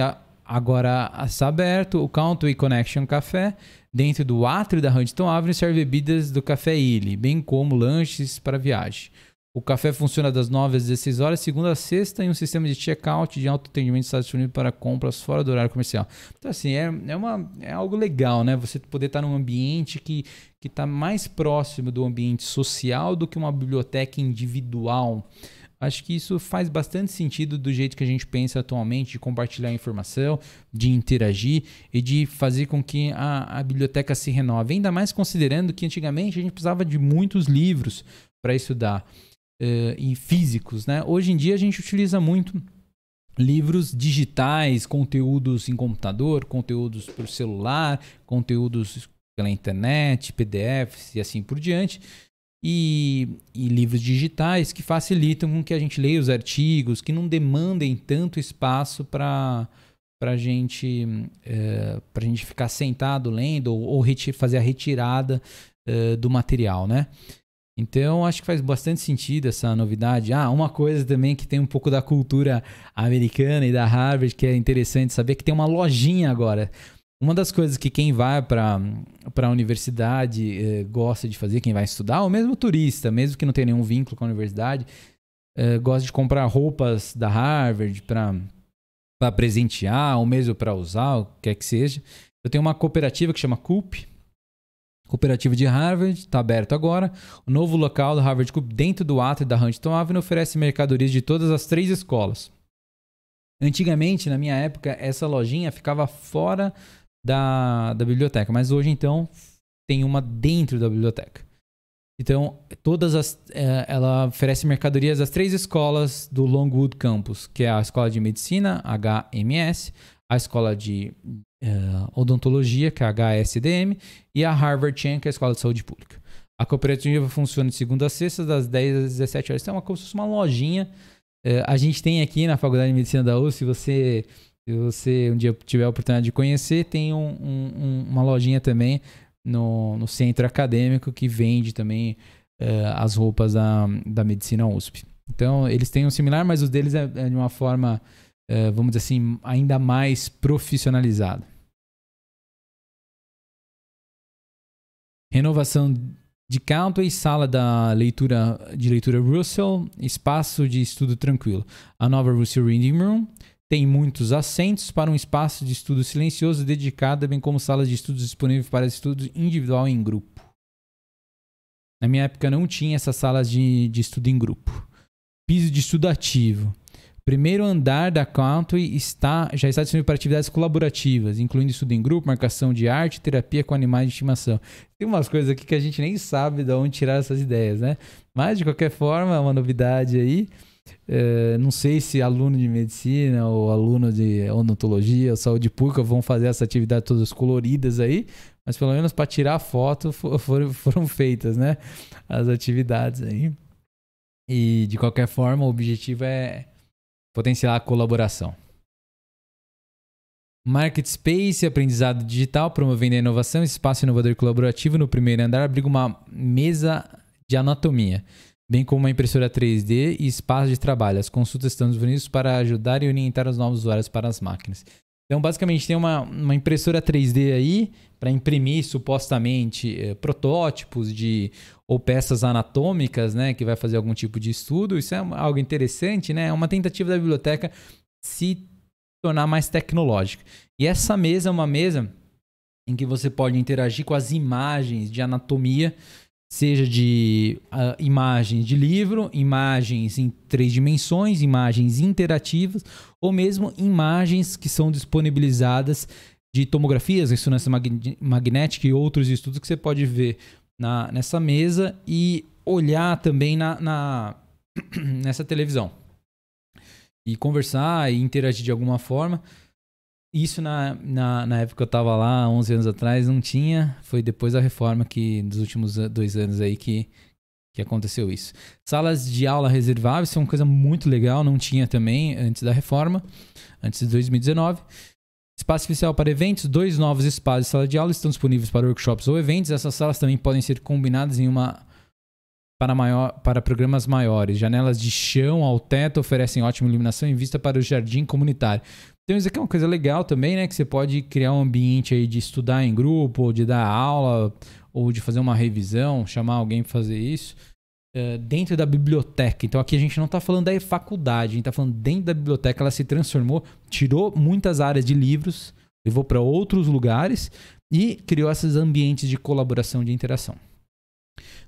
agora está aberto. O Calton Connection Café, dentro do átrio da Huntington Avenue, serve bebidas do Café Illy, bem como lanches para viagem. O café funciona das 9 às 16 horas, segunda a sexta, e um sistema de check-out de autoatendimento está disponível para compras fora do horário comercial. Então, assim, é algo legal, né? Você poder estar num ambiente que está mais próximo do ambiente social do que uma biblioteca individual. Acho que isso faz bastante sentido do jeito que a gente pensa atualmente, de compartilhar informação, de interagir e de fazer com que a biblioteca se renove. Ainda mais considerando que antigamente a gente precisava de muitos livros para estudar, e físicos, né? Hoje em dia a gente utiliza muito livros digitais, conteúdos em computador, conteúdos por celular, conteúdos pela internet, PDFs e assim por diante. E livros digitais que facilitam com que a gente leia os artigos, que não demandem tanto espaço para a gente ficar sentado lendo ou fazer a retirada do material, né? Então, acho que faz bastante sentido essa novidade. Uma coisa também que tem um pouco da cultura americana e da Harvard, que é interessante saber, que tem uma lojinha agora. Uma das coisas que quem vai para a universidade gosta de fazer, quem vai estudar, ou mesmo turista, mesmo que não tenha nenhum vínculo com a universidade, gosta de comprar roupas da Harvard para presentear, ou mesmo para usar, o que quer que seja. Eu tenho uma cooperativa que chama Coop, Cooperativa de Harvard, está aberto agora. O novo local do Harvard Coop, dentro do átrio da Huntington Avenue, oferece mercadorias de todas as 3 escolas. Antigamente, na minha época, essa lojinha ficava fora da biblioteca, mas hoje então tem uma dentro da biblioteca. Então ela oferece mercadorias das 3 escolas do Longwood Campus, que é a Escola de Medicina, HMS, a Escola de Odontologia, que é a HSDM, e a Harvard Chan, que é a Escola de Saúde Pública. A cooperativa funciona de segunda a sexta, das 10 às 17 horas. Então é como se fosse uma lojinha. A gente tem aqui na Faculdade de Medicina da USP, se você um dia tiver a oportunidade de conhecer, tem uma lojinha também no centro acadêmico que vende também as roupas da Medicina USP. Então, eles têm um similar, mas os deles é de uma forma, vamos dizer assim, ainda mais profissionalizada. Renovação de Calton, sala de leitura Russell, espaço de estudo tranquilo. A nova Russell Reading Room tem muitos assentos para um espaço de estudo silencioso dedicado, bem como salas de estudos disponíveis para estudo individual e em grupo. Na minha época não tinha essas salas de estudo em grupo. Piso de estudo ativo. Primeiro andar da Calton já está disponível para atividades colaborativas, incluindo estudo em grupo, marcação de arte e terapia com animais de estimação. Tem umas coisas aqui que a gente nem sabe de onde tirar essas ideias, né? Mas, de qualquer forma, é uma novidade aí. Não sei se aluno de medicina ou aluno de odontologia ou saúde pública vão fazer essa atividade todas coloridas aí, mas pelo menos para tirar foto foram feitas, né? As atividades aí. E, de qualquer forma, o objetivo é potenciar a colaboração. Market Space, aprendizado digital, promovendo a inovação, espaço inovador e colaborativo. No primeiro andar abriga uma mesa de anatomia, bem como uma impressora 3D e espaço de trabalho. As consultas estão disponíveis para ajudar e orientar os novos usuários para as máquinas. Então, basicamente, tem uma impressora 3D aí para imprimir, supostamente, protótipos ou peças anatômicas, né, que vai fazer algum tipo de estudo. Isso é algo interessante, né? É uma tentativa da biblioteca se tornar mais tecnológica. E essa mesa é uma mesa em que você pode interagir com as imagens de anatomia, seja de imagens de livro, imagens em 3 dimensões, imagens interativas, ou mesmo imagens que são disponibilizadas de tomografias, ressonância magnética e outros estudos que você pode ver nessa mesa e olhar também nessa televisão. E conversar e interagir de alguma forma. Isso na época que eu estava lá, 11 anos atrás, não tinha. Foi depois da reforma que, nos últimos 2 anos aí, que aconteceu isso. Salas de aula reserváveis, isso é uma coisa muito legal, não tinha também antes da reforma, antes de 2019. Espaço especial para eventos, 2 novos espaços de sala de aula estão disponíveis para workshops ou eventos. Essas salas também podem ser combinadas em uma para programas maiores. Janelas de chão ao teto oferecem ótima iluminação e vista para o jardim comunitário. Então isso aqui é uma coisa legal também, né? Que você pode criar um ambiente aí de estudar em grupo, ou de dar aula, ou de fazer uma revisão, chamar alguém para fazer isso, dentro da biblioteca. Então aqui a gente não está falando da faculdade, a gente está falando dentro da biblioteca. Ela se transformou, tirou muitas áreas de livros, levou para outros lugares e criou esses ambientes de colaboração, de interação.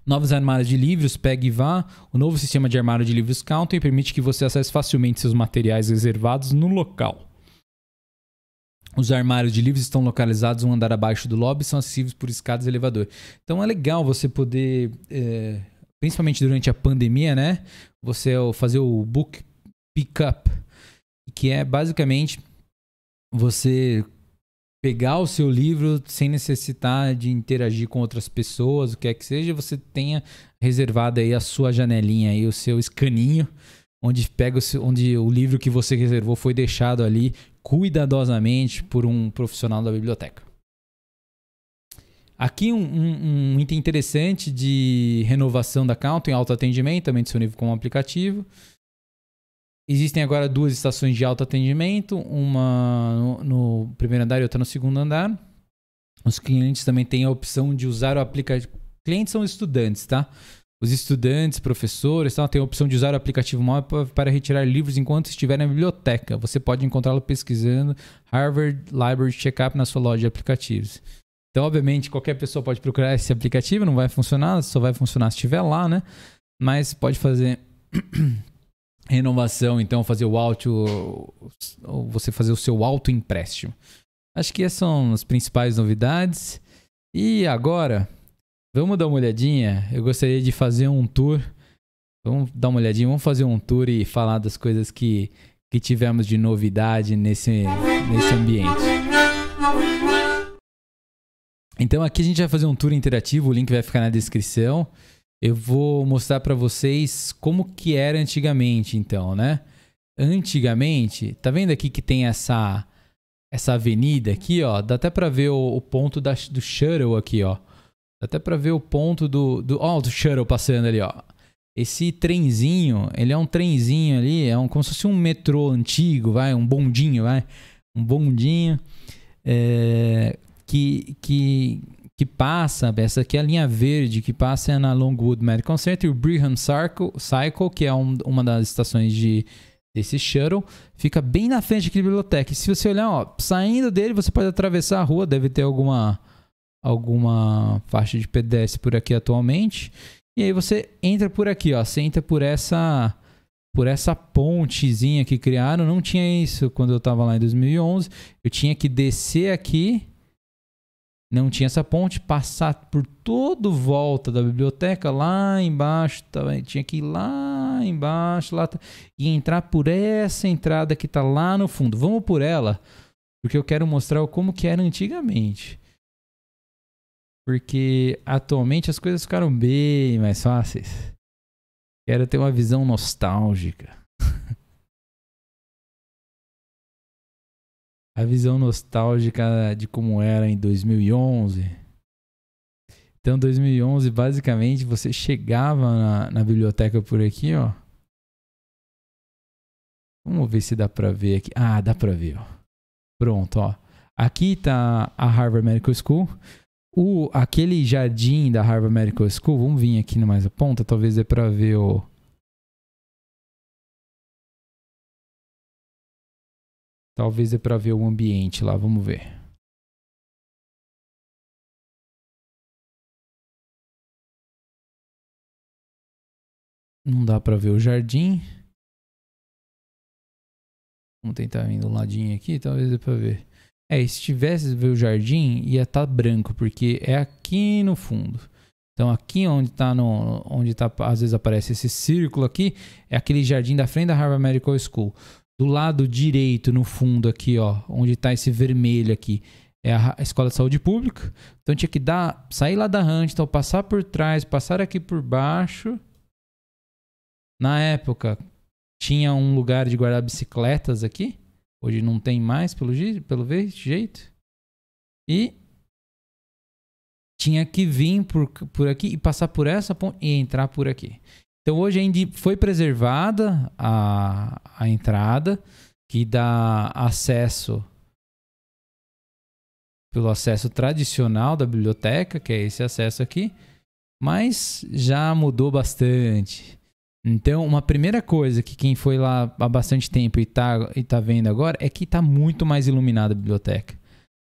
Novos armários de livros, pegue e vá. O novo sistema de armário de livros Counter permite que você acesse facilmente seus materiais reservados no local. Os armários de livros estão localizados um andar abaixo do lobby e são acessíveis por escadas e elevador. Então é legal você poder, principalmente durante a pandemia, né? Você fazer o book pickup, que é basicamente você pegar o seu livro sem necessitar de interagir com outras pessoas, o que é que seja, você tenha reservado aí a sua janelinha aí, o seu escaninho, onde o livro que você reservou foi deixado ali cuidadosamente por um profissional da biblioteca. Aqui um item interessante de renovação da Counter em autoatendimento, também disponível como aplicativo. Existem agora 2 estações de autoatendimento, uma no primeiro andar e outra no segundo andar. Os clientes também têm a opção de usar o aplicativo. Clientes são estudantes, tá? Os estudantes, professores, têm a opção de usar o aplicativo móvel para retirar livros enquanto estiver na biblioteca. Você pode encontrá-lo pesquisando Harvard Library Checkup na sua loja de aplicativos. Então, obviamente, qualquer pessoa pode procurar esse aplicativo, não vai funcionar, só vai funcionar se estiver lá, né? Mas pode fazer renovação, então fazer você fazer o seu autoempréstimo. Acho que essas são as principais novidades. E agora, vamos dar uma olhadinha. Eu gostaria de fazer um tour. Vamos dar uma olhadinha, vamos fazer um tour e falar das coisas que tivemos de novidade nesse ambiente. Então aqui a gente vai fazer um tour interativo, o link vai ficar na descrição. Eu vou mostrar para vocês como que era antigamente, então, né? Antigamente, tá vendo aqui que tem essa avenida aqui, ó? Dá até para ver o ponto do shuttle aqui, ó. Dá até para ver o ponto do shuttle passando ali, ó. Esse trenzinho, ele é um trenzinho ali, como se fosse um metrô antigo, um bondinho, um bondinho que passa, essa aqui é a linha verde que passa na Longwood Medical Center, e o Brigham Cycle, que é uma das estações desse shuttle, fica bem na frente aqui da biblioteca. E se você olhar, ó, saindo dele, você pode atravessar a rua, deve ter alguma faixa de pedestre por aqui atualmente. E aí você entra por aqui, ó, você entra por essa pontezinha que criaram. Não tinha isso quando eu estava lá em 2011. Eu tinha que descer aqui. Não tinha essa ponte, passar por toda volta da biblioteca, lá embaixo, tinha que ir lá embaixo, e entrar por essa entrada que está lá no fundo. Vamos por ela, porque eu quero mostrar como que era antigamente. Porque atualmente as coisas ficaram bem mais fáceis. Quero ter uma visão nostálgica. A visão nostálgica de como era em 2011. Então, 2011, basicamente, você chegava na biblioteca por aqui, ó. Vamos ver se dá pra ver aqui. Ah, dá pra ver, ó. Pronto, ó. Aqui tá a Harvard Medical School. Aquele jardim da Harvard Medical School, vamos vir aqui no mais a ponta, talvez dê pra ver o... Talvez dê pra ver o ambiente lá, vamos ver. Não dá pra ver o jardim. Vamos tentar vir do ladinho aqui, talvez dê pra ver. Se tivesse ver o jardim, ia estar branco, porque é aqui no fundo. Então aqui onde tá, às vezes aparece esse círculo aqui, é aquele jardim da frente da Harvard Medical School. Do lado direito, no fundo aqui, ó, onde tá esse vermelho aqui, é a Escola de Saúde Pública. Então tinha que sair lá da Huntington, passar por trás, passar aqui por baixo. Na época, tinha um lugar de guardar bicicletas aqui. Hoje não tem mais, pelo jeito. E tinha que vir por aqui e passar por essa ponte e entrar por aqui. Então hoje ainda foi preservada a entrada, que dá acesso pelo acesso tradicional da biblioteca, que é esse acesso aqui, mas já mudou bastante. Então, uma primeira coisa que quem foi lá há bastante tempo e tá vendo agora é que tá muito mais iluminada a biblioteca.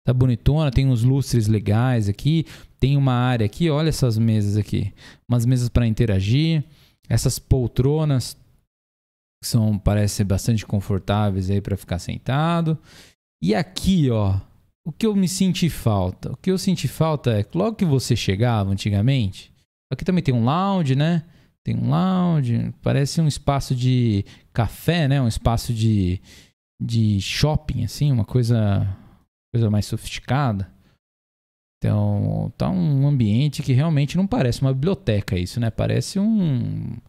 Tá bonitona, tem uns lustres legais aqui, tem uma área aqui, olha essas mesas aqui, umas mesas para interagir, essas poltronas que parecem ser bastante confortáveis aí para ficar sentado. E aqui, ó, o que eu senti falta é, logo que você chegava antigamente, aqui também tem um lounge, né? Tem um lounge, parece um espaço de café, né? Um espaço de shopping, assim, uma coisa mais sofisticada. Então, tá um ambiente que realmente não parece uma biblioteca isso, né? Parece um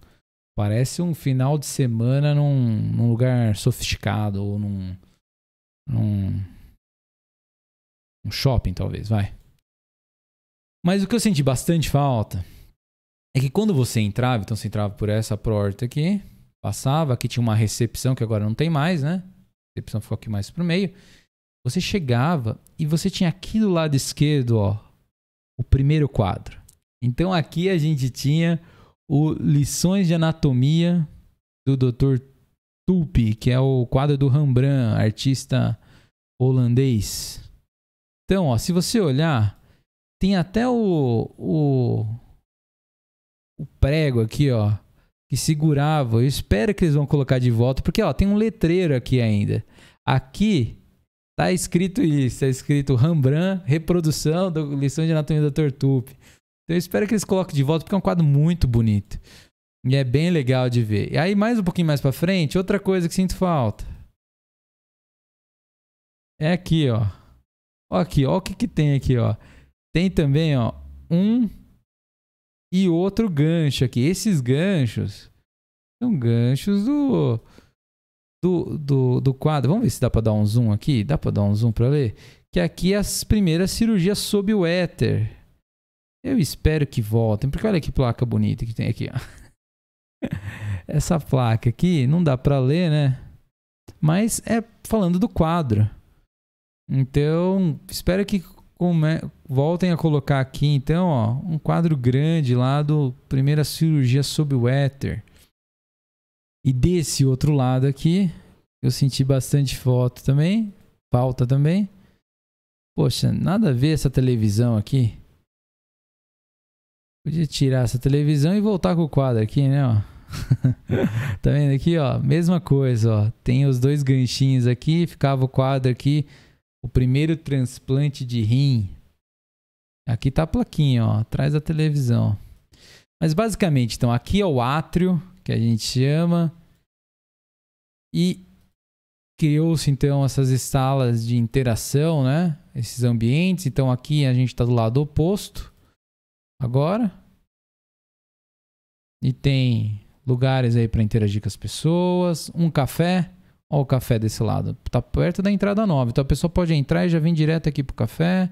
final de semana num lugar sofisticado ou num shopping, talvez, vai. Mas o que eu senti bastante falta é que quando você entrava, então você entrava por essa porta aqui, passava, aqui tinha uma recepção que agora não tem mais, né? A recepção ficou aqui mais pro meio. Você chegava e você tinha aqui do lado esquerdo, ó, o primeiro quadro. Então aqui a gente tinha o Lições de Anatomia do Dr. Tulp, que é o quadro do Rembrandt, artista holandês. Então, ó, se você olhar, tem até o prego aqui, ó, que segurava. Eu espero que eles vão colocar de volta, porque, ó, tem um letreiro aqui ainda. Aqui tá escrito isso, tá escrito Rembrandt, reprodução da Lição de Anatomia do Dr. Tulp. Então eu espero que eles coloquem de volta, porque é um quadro muito bonito. E é bem legal de ver. E aí, mais um pouquinho mais pra frente, outra coisa que sinto falta. É aqui, ó. Ó aqui, ó o que tem aqui, ó. Tem também, ó, um e outro gancho aqui. Esses ganchos são ganchos do quadro. Vamos ver se dá para dar um zoom aqui. Dá para dar um zoom para ler? Que aqui é as primeiras cirurgias sob o éter. Eu espero que voltem, porque olha que placa bonita que tem aqui, ó. Essa placa aqui não dá para ler, né? Mas é falando do quadro. Então, espero que voltem a colocar aqui, então, ó, um quadro grande lá do Primeira Cirurgia sob o Éter. E desse outro lado aqui, eu senti bastante falta também. Poxa, nada a ver essa televisão aqui. Podia tirar essa televisão e voltar com o quadro aqui, né, ó. Tá vendo aqui, ó? Mesma coisa, ó. Tem os dois ganchinhos aqui, ficava o quadro aqui. O primeiro transplante de rim. Aqui tá a plaquinha, ó, atrás da televisão. Mas basicamente, então, aqui é o átrio, que a gente chama. E criou-se, então, essas salas de interação, né? Esses ambientes. Então, aqui a gente tá do lado oposto. Agora. E tem lugares aí para interagir com as pessoas. Um café. Ó o café desse lado. Tá perto da entrada nova. Então a pessoa pode entrar e já vir direto aqui pro café.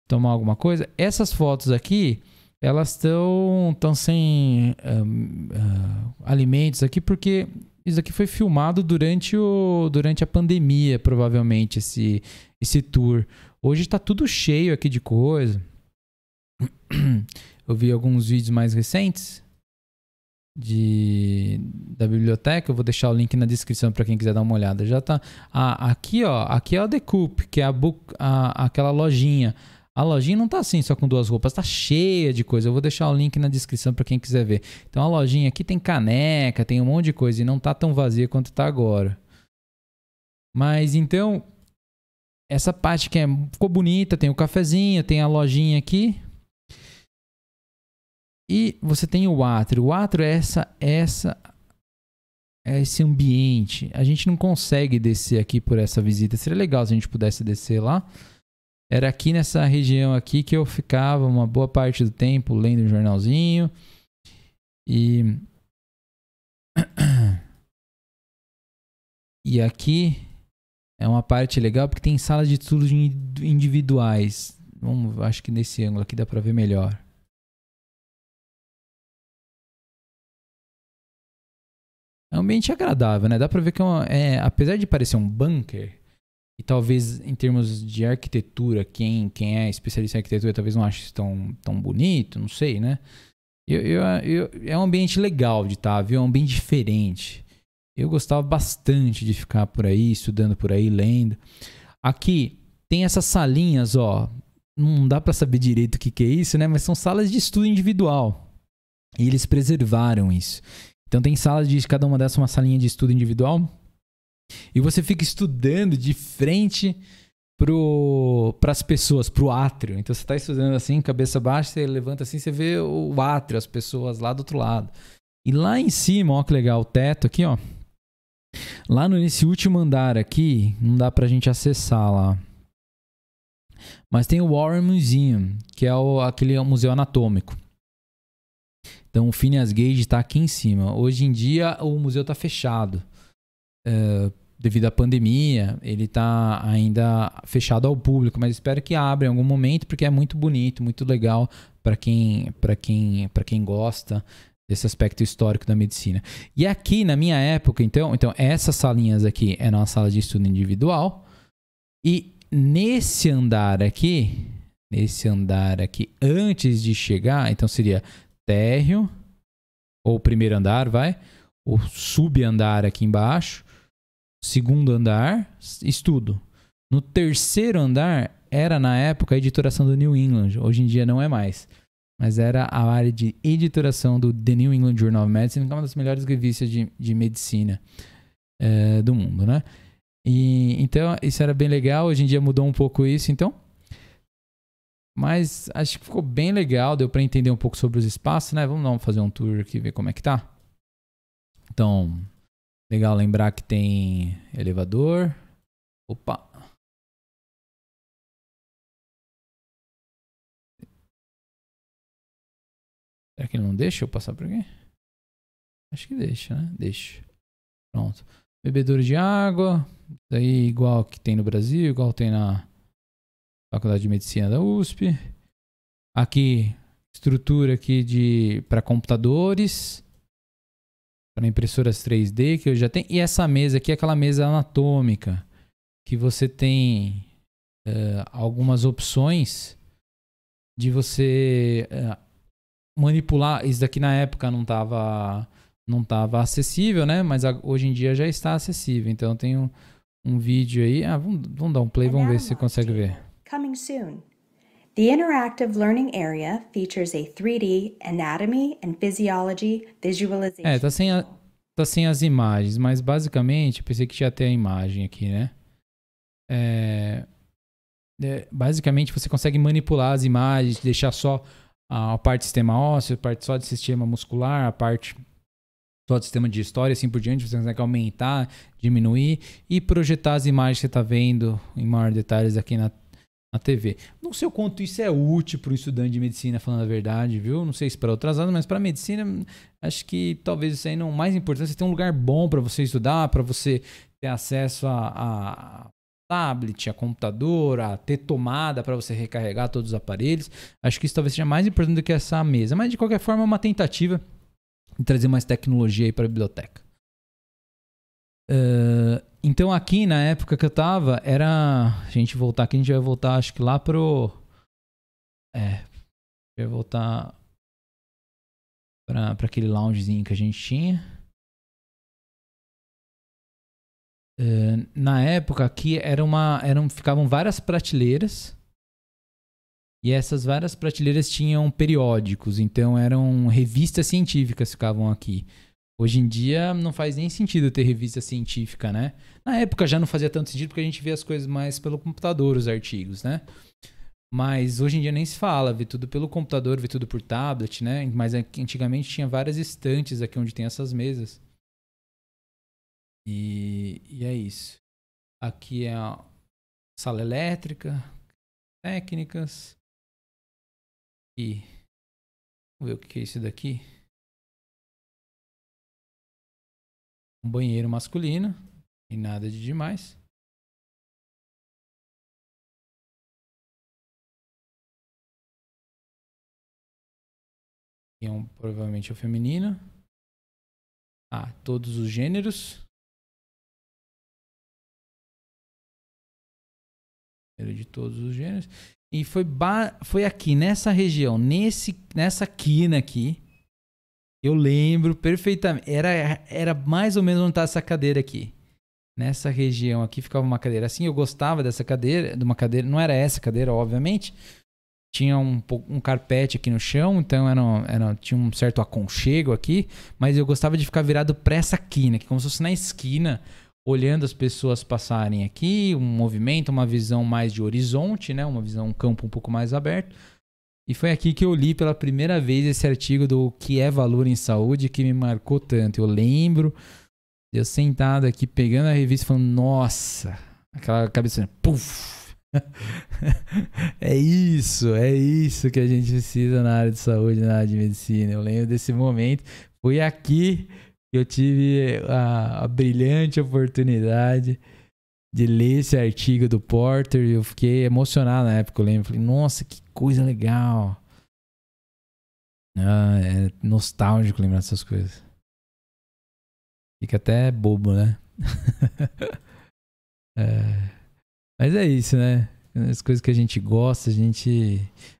Tomar alguma coisa. Essas fotos aqui, elas estão sem alimentos aqui, porque isso aqui foi filmado durante a pandemia, provavelmente, esse tour. Hoje tá tudo cheio aqui de coisa. Eu vi alguns vídeos mais recentes da biblioteca. Eu vou deixar o link na descrição para quem quiser dar uma olhada. Já tá. Aqui, ó. Aqui é o The Coop, que é aquela lojinha. A lojinha não tá assim só com 2 roupas, tá cheia de coisa. Eu vou deixar o link na descrição para quem quiser ver. Então a lojinha aqui tem caneca, tem um monte de coisa e não tá tão vazia quanto tá agora. Mas então, essa parte que ficou bonita, tem o cafezinho, tem a lojinha aqui. E você tem o átrio. O átrio é esse ambiente. A gente não consegue descer aqui por essa visita. Seria legal se a gente pudesse descer lá. Era aqui nessa região aqui que eu ficava uma boa parte do tempo lendo um jornalzinho. E aqui é uma parte legal porque tem salas de estudos individuais. Acho que nesse ângulo aqui dá para ver melhor. É um ambiente agradável, né? Dá para ver que apesar de parecer um bunker, e talvez em termos de arquitetura, quem é especialista em arquitetura talvez não ache isso tão bonito, não sei, né? É um ambiente legal de estar, viu? É um ambiente diferente. Eu gostava bastante de ficar por aí, estudando por aí, lendo. Aqui tem essas salinhas, ó. Não dá para saber direito o que é isso, né? Mas são salas de estudo individual. E eles preservaram isso. Então tem salas cada uma dessas uma salinha de estudo individual. E você fica estudando de frente para as pessoas, para o átrio. Então você está estudando assim, cabeça baixa, você levanta assim, você vê o átrio, as pessoas lá do outro lado. E lá em cima, ó que legal, o teto aqui, ó. Lá nesse último andar aqui, não dá pra gente acessar lá. Mas tem o Warren Museum, que é aquele museu anatômico. Então o Phineas Gage está aqui em cima. Hoje em dia o museu está fechado. Devido à pandemia, ele está ainda fechado ao público, mas espero que abra em algum momento, porque é muito bonito, muito legal para quem gosta desse aspecto histórico da medicina. E aqui, na minha época, então essas salinhas aqui eram uma sala de estudo individual, e nesse andar aqui, antes de chegar, então seria térreo, ou primeiro andar, o subandar aqui embaixo, segundo andar, estudo. No terceiro andar, era na época a editoração do New England. Hoje em dia não é mais. Mas era a área de editoração do The New England Journal of Medicine, que é uma das melhores revistas de medicina do mundo, né? E, então, isso era bem legal. Hoje em dia mudou um pouco isso, então. Mas acho que ficou bem legal. Deu para entender um pouco sobre os espaços, né? Vamos fazer um tour aqui, ver como é que tá. Então... legal lembrar que tem elevador. Opa! Será que ele não deixa eu passar por aqui? Acho que deixa, né? Deixa. Pronto. Bebedouro de água. Daí igual que tem no Brasil, igual tem na Faculdade de Medicina da USP. Aqui, estrutura aqui para computadores. Para impressoras 3D que eu já tenho. E essa mesa aqui é aquela mesa anatômica que você tem algumas opções de você manipular. Isso daqui na época não estava acessível, né? Mas hoje em dia já está acessível. Então tem um vídeo aí. Vamos dar um play, vamos ver se você consegue ver. Coming soon. The Interactive Learning Area features a 3D anatomy and physiology visualization. Tá sem as imagens, mas basicamente, pensei que tinha até a imagem aqui, né? Basicamente, você consegue manipular as imagens, deixar só a parte do sistema ósseo, a parte só do sistema muscular, a parte só do sistema digestório, assim por diante. Você consegue aumentar, diminuir e projetar as imagens que você está vendo em maior detalhes aqui na TV. Não sei o quanto isso é útil para o estudante de medicina, falando a verdade, viu? Não sei se para outras áreas, mas para medicina, acho que talvez isso aí não. O mais importante é ter um lugar bom para você estudar, para você ter acesso a tablet, a computador, a ter tomada para você recarregar todos os aparelhos. Acho que isso talvez seja mais importante do que essa mesa. Mas de qualquer forma, é uma tentativa de trazer mais tecnologia aí para a biblioteca. Então aqui na época que eu tava, a gente voltar aqui, a gente vai voltar acho que lá pro... vai voltar pra aquele loungezinho que a gente tinha. Na época aqui ficavam várias prateleiras. E essas várias prateleiras tinham periódicos, então eram revistas científicas que ficavam aqui. Hoje em dia não faz nem sentido ter revista científica, né? Na época já não fazia tanto sentido porque a gente vê as coisas mais pelo computador, os artigos, né? Mas hoje em dia nem se fala, vê tudo pelo computador, vê tudo por tablet, né? Mas antigamente tinha várias estantes aqui onde tem essas mesas. E é isso. Aqui é a sala elétrica, técnicas. E vamos ver o que é isso daqui. Um banheiro masculino e nada de demais. E provavelmente é o feminino. Todos os gêneros. De todos os gêneros. E foi aqui, nessa região, nessa quina aqui. Eu lembro perfeitamente. Era mais ou menos onde está essa cadeira aqui. Nessa região aqui ficava uma cadeira assim. Eu gostava dessa cadeira, de uma cadeira. Não era essa cadeira, obviamente. Tinha um carpete aqui no chão, então tinha um certo aconchego aqui. Mas eu gostava de ficar virado para essa quina, que como se fosse na esquina, olhando as pessoas passarem aqui, um movimento, uma visão mais de horizonte, né? Uma visão, um campo um pouco mais aberto. E foi aqui que eu li pela primeira vez esse artigo do que é valor em saúde, que me marcou tanto. Eu lembro de eu sentado aqui pegando a revista e falando, nossa, aquela cabeça, puf! É isso que a gente precisa na área de saúde, na área de medicina. Eu lembro desse momento. Foi aqui que eu tive a brilhante oportunidade de ler esse artigo do Porter. Eu fiquei emocionado na época, eu lembro. Falei, nossa, que coisa legal. É nostálgico lembrar dessas coisas. Fica até bobo, né? Mas é isso, né? As coisas que a gente gosta, a gente...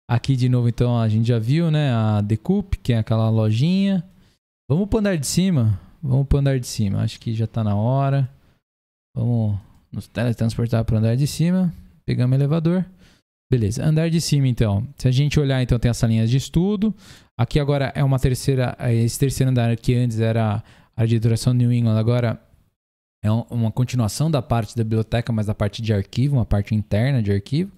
Aqui de novo, então, a gente já viu, né? A Decoup, que é aquela lojinha. Vamos pro andar de cima? Acho que já tá na hora. Vamos nos teletransportar pro andar de cima. Pegamos o elevador. Beleza, andar de cima, então. Se a gente olhar, então, tem as salinhas de estudo. Aqui agora é esse terceiro andar que antes era a de duração New England, agora é uma continuação da parte da biblioteca, mas da parte de arquivo, uma parte interna de arquivo.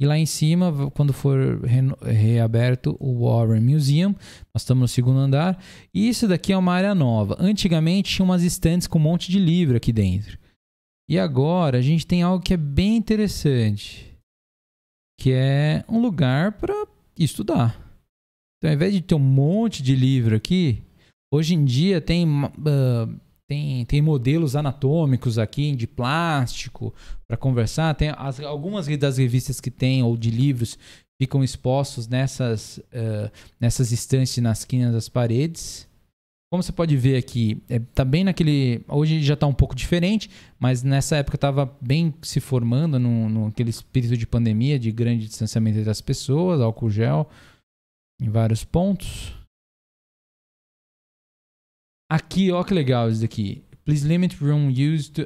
E lá em cima, quando for reaberto o Warren Museum, nós estamos no segundo andar. E isso daqui é uma área nova. Antigamente tinha umas estantes com um monte de livro aqui dentro. E agora a gente tem algo que é bem interessante, que é um lugar para estudar. Então, ao invés de ter um monte de livro aqui, hoje em dia tem modelos anatômicos aqui de plástico para conversar. Tem algumas das revistas que tem, ou de livros, ficam expostos nessas estantes nas esquinas das paredes. Como você pode ver aqui, tá bem naquele... Hoje já está um pouco diferente, mas nessa época estava bem se formando naquele espírito de pandemia, de grande distanciamento entre as pessoas, álcool gel em vários pontos. Aqui, ó que legal isso daqui. Please limit room use to...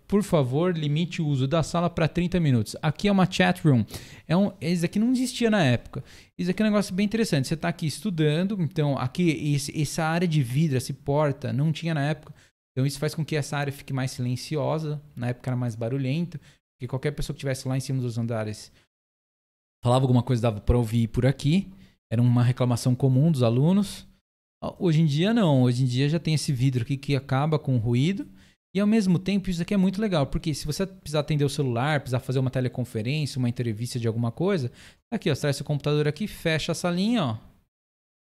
Por favor, limite o uso da sala para 30 minutos. Aqui é uma chat room. Isso aqui não existia na época. Isso aqui é um negócio bem interessante. Você está aqui estudando, então aqui essa área de vidro, essa porta, não tinha na época. Então isso faz com que essa área fique mais silenciosa. Na época era mais barulhenta. Porque qualquer pessoa que estivesse lá em cima dos andares falava alguma coisa, dava para ouvir por aqui. Era uma reclamação comum dos alunos. Hoje em dia não, hoje em dia já tem esse vidro aqui que acaba com o ruído E ao mesmo tempo, isso aqui é muito legal, porque se você precisar atender o celular, precisar fazer uma teleconferência, uma entrevista de alguma coisa, aqui, ó, você traz seu computador aqui, fecha a salinha, ó,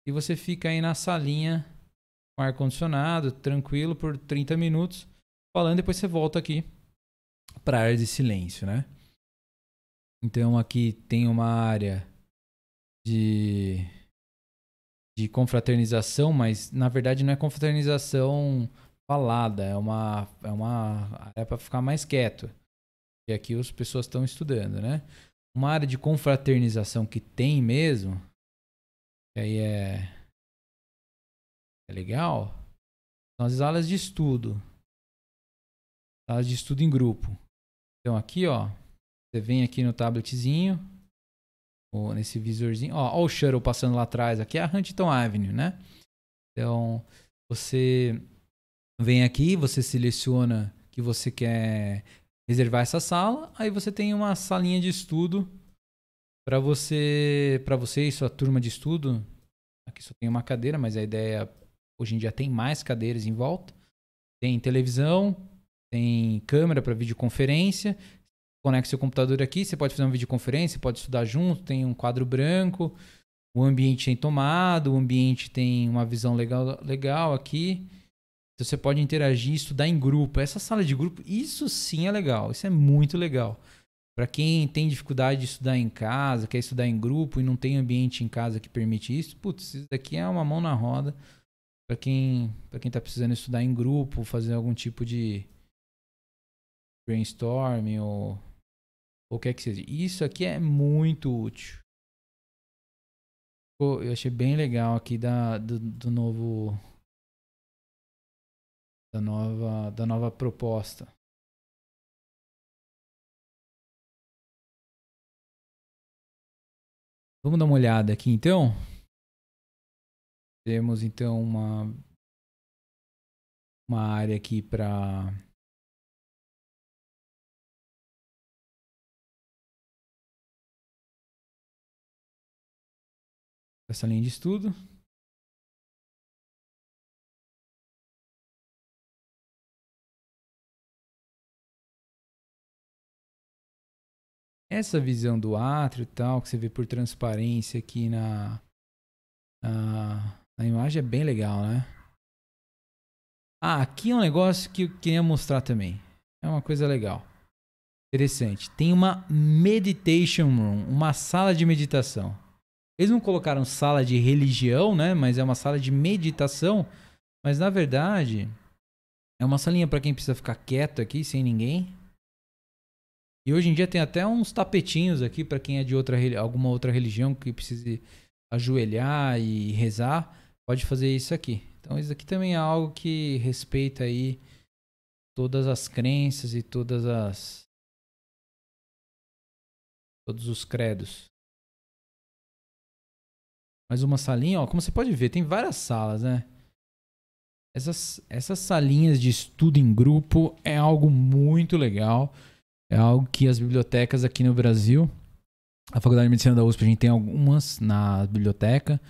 e você fica aí na salinha com ar-condicionado, tranquilo, por 30 minutos, falando, depois você volta aqui para a área de silêncio, né? Então aqui tem uma área de confraternização, mas na verdade não é confraternização falada, é uma área para ficar mais quieto. E aqui as pessoas estão estudando, né? Uma área de confraternização que tem mesmo, que aí é legal, são as salas de estudo. Salas de estudo em grupo. Então aqui, ó, você vem aqui no tabletzinho, ou nesse visorzinho, ó o shuttle passando lá atrás, aqui é a Huntington Avenue, né? Então, você vem aqui, você seleciona que você quer reservar essa sala, aí você tem uma salinha de estudo para você e sua turma de estudo. Aqui só tem uma cadeira, mas a ideia hoje em dia tem mais cadeiras em volta. Tem televisão, tem câmera para videoconferência. Conecta seu computador aqui, você pode fazer uma videoconferência, pode estudar junto, tem um quadro branco, o ambiente tem tomado, o ambiente tem uma visão legal aqui. Então você pode interagir e estudar em grupo. Essa sala de grupo, isso sim é legal, isso é muito legal. Para quem tem dificuldade de estudar em casa, quer estudar em grupo e não tem ambiente em casa que permite isso, putz, isso daqui é uma mão na roda para quem tá precisando estudar em grupo, fazer algum tipo de brainstorming ou o que é que seja. Isso aqui é muito útil. Eu achei bem legal aqui do novo da nova proposta. Vamos dar uma olhada aqui então. Temos então uma área aqui para essa linha de estudo. Essa visão do átrio e tal, que você vê por transparência aqui na imagem é bem legal, né? Ah, aqui é um negócio que eu queria mostrar também. É uma coisa legal. Interessante. Tem uma meditation room, uma sala de meditação. Eles não colocaram sala de religião, né? Mas é uma sala de meditação. Mas na verdade, é uma salinha para quem precisa ficar quieto aqui, sem ninguém. E hoje em dia tem até uns tapetinhos aqui para quem é de alguma outra religião que precise ajoelhar e rezar. Pode fazer isso aqui. Então isso aqui também é algo que respeita aí todas as crenças e todos os credos. Mais uma salinha, ó, como você pode ver, tem várias salas, né? Essas salinhas de estudo em grupo é algo muito legal. É algo que as bibliotecas aqui no Brasil, a Faculdade de Medicina da USP, a gente tem algumas na biblioteca.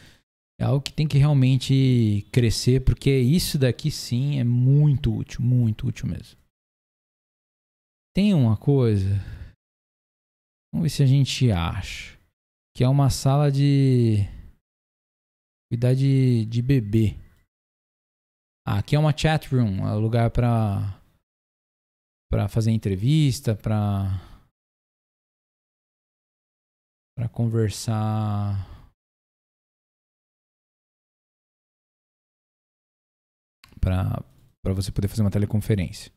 É algo que tem que realmente crescer, porque isso daqui sim é muito útil mesmo. Tem uma coisa, vamos ver se a gente acha, que é uma sala de cuidar de bebê. Ah, aqui é uma chat room, é um lugar para fazer entrevista, para conversar, para você poder fazer uma teleconferência.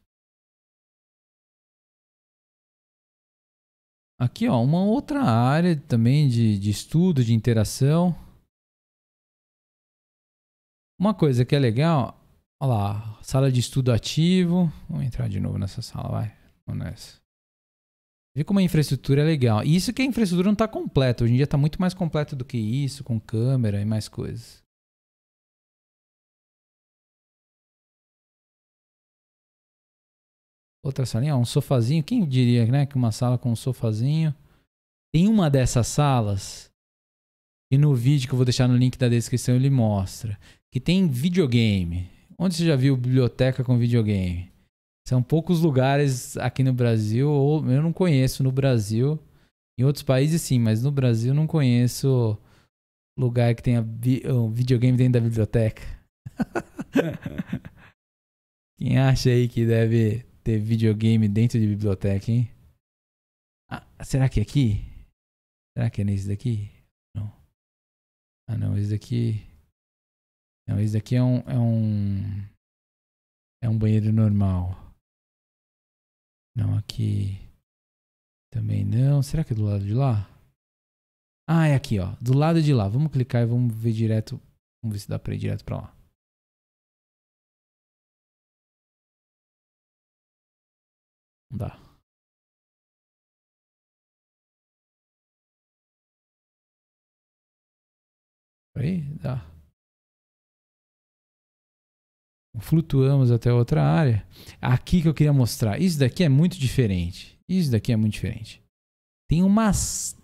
Aqui, ó, uma outra área também de estudo, de interação. Uma coisa que é legal, olha lá, sala de estudo ativo. Vamos entrar de novo nessa sala, vai. Vamos nessa. Vê como a infraestrutura é legal. E isso que a infraestrutura não está completa. Hoje em dia está muito mais completa do que isso, com câmera e mais coisas. Outra salinha, ó, um sofazinho. Quem diria, né, que uma sala com um sofazinho. Tem uma dessas salas, e no vídeo que eu vou deixar no link da descrição ele mostra, que tem videogame. Onde você já viu biblioteca com videogame? São poucos lugares aqui no Brasil, ou eu não conheço no Brasil. Em outros países sim, mas no Brasil não conheço lugar que tenha um videogame dentro da biblioteca. Quem acha aí que deve ter videogame dentro de biblioteca, hein? Ah, será que é aqui? Será que é nesse daqui? Não. Ah, não, esse daqui... Não, esse daqui é um banheiro normal. Não, aqui... Também não. Será que é do lado de lá? Ah, é aqui, ó. Do lado de lá. Vamos clicar e vamos ver direto. Vamos ver se dá pra ir direto pra lá. Não dá. Aí, dá. Flutuamos até outra área. Aqui que eu queria mostrar. Isso daqui é muito diferente. Isso daqui é muito diferente. Tem umas...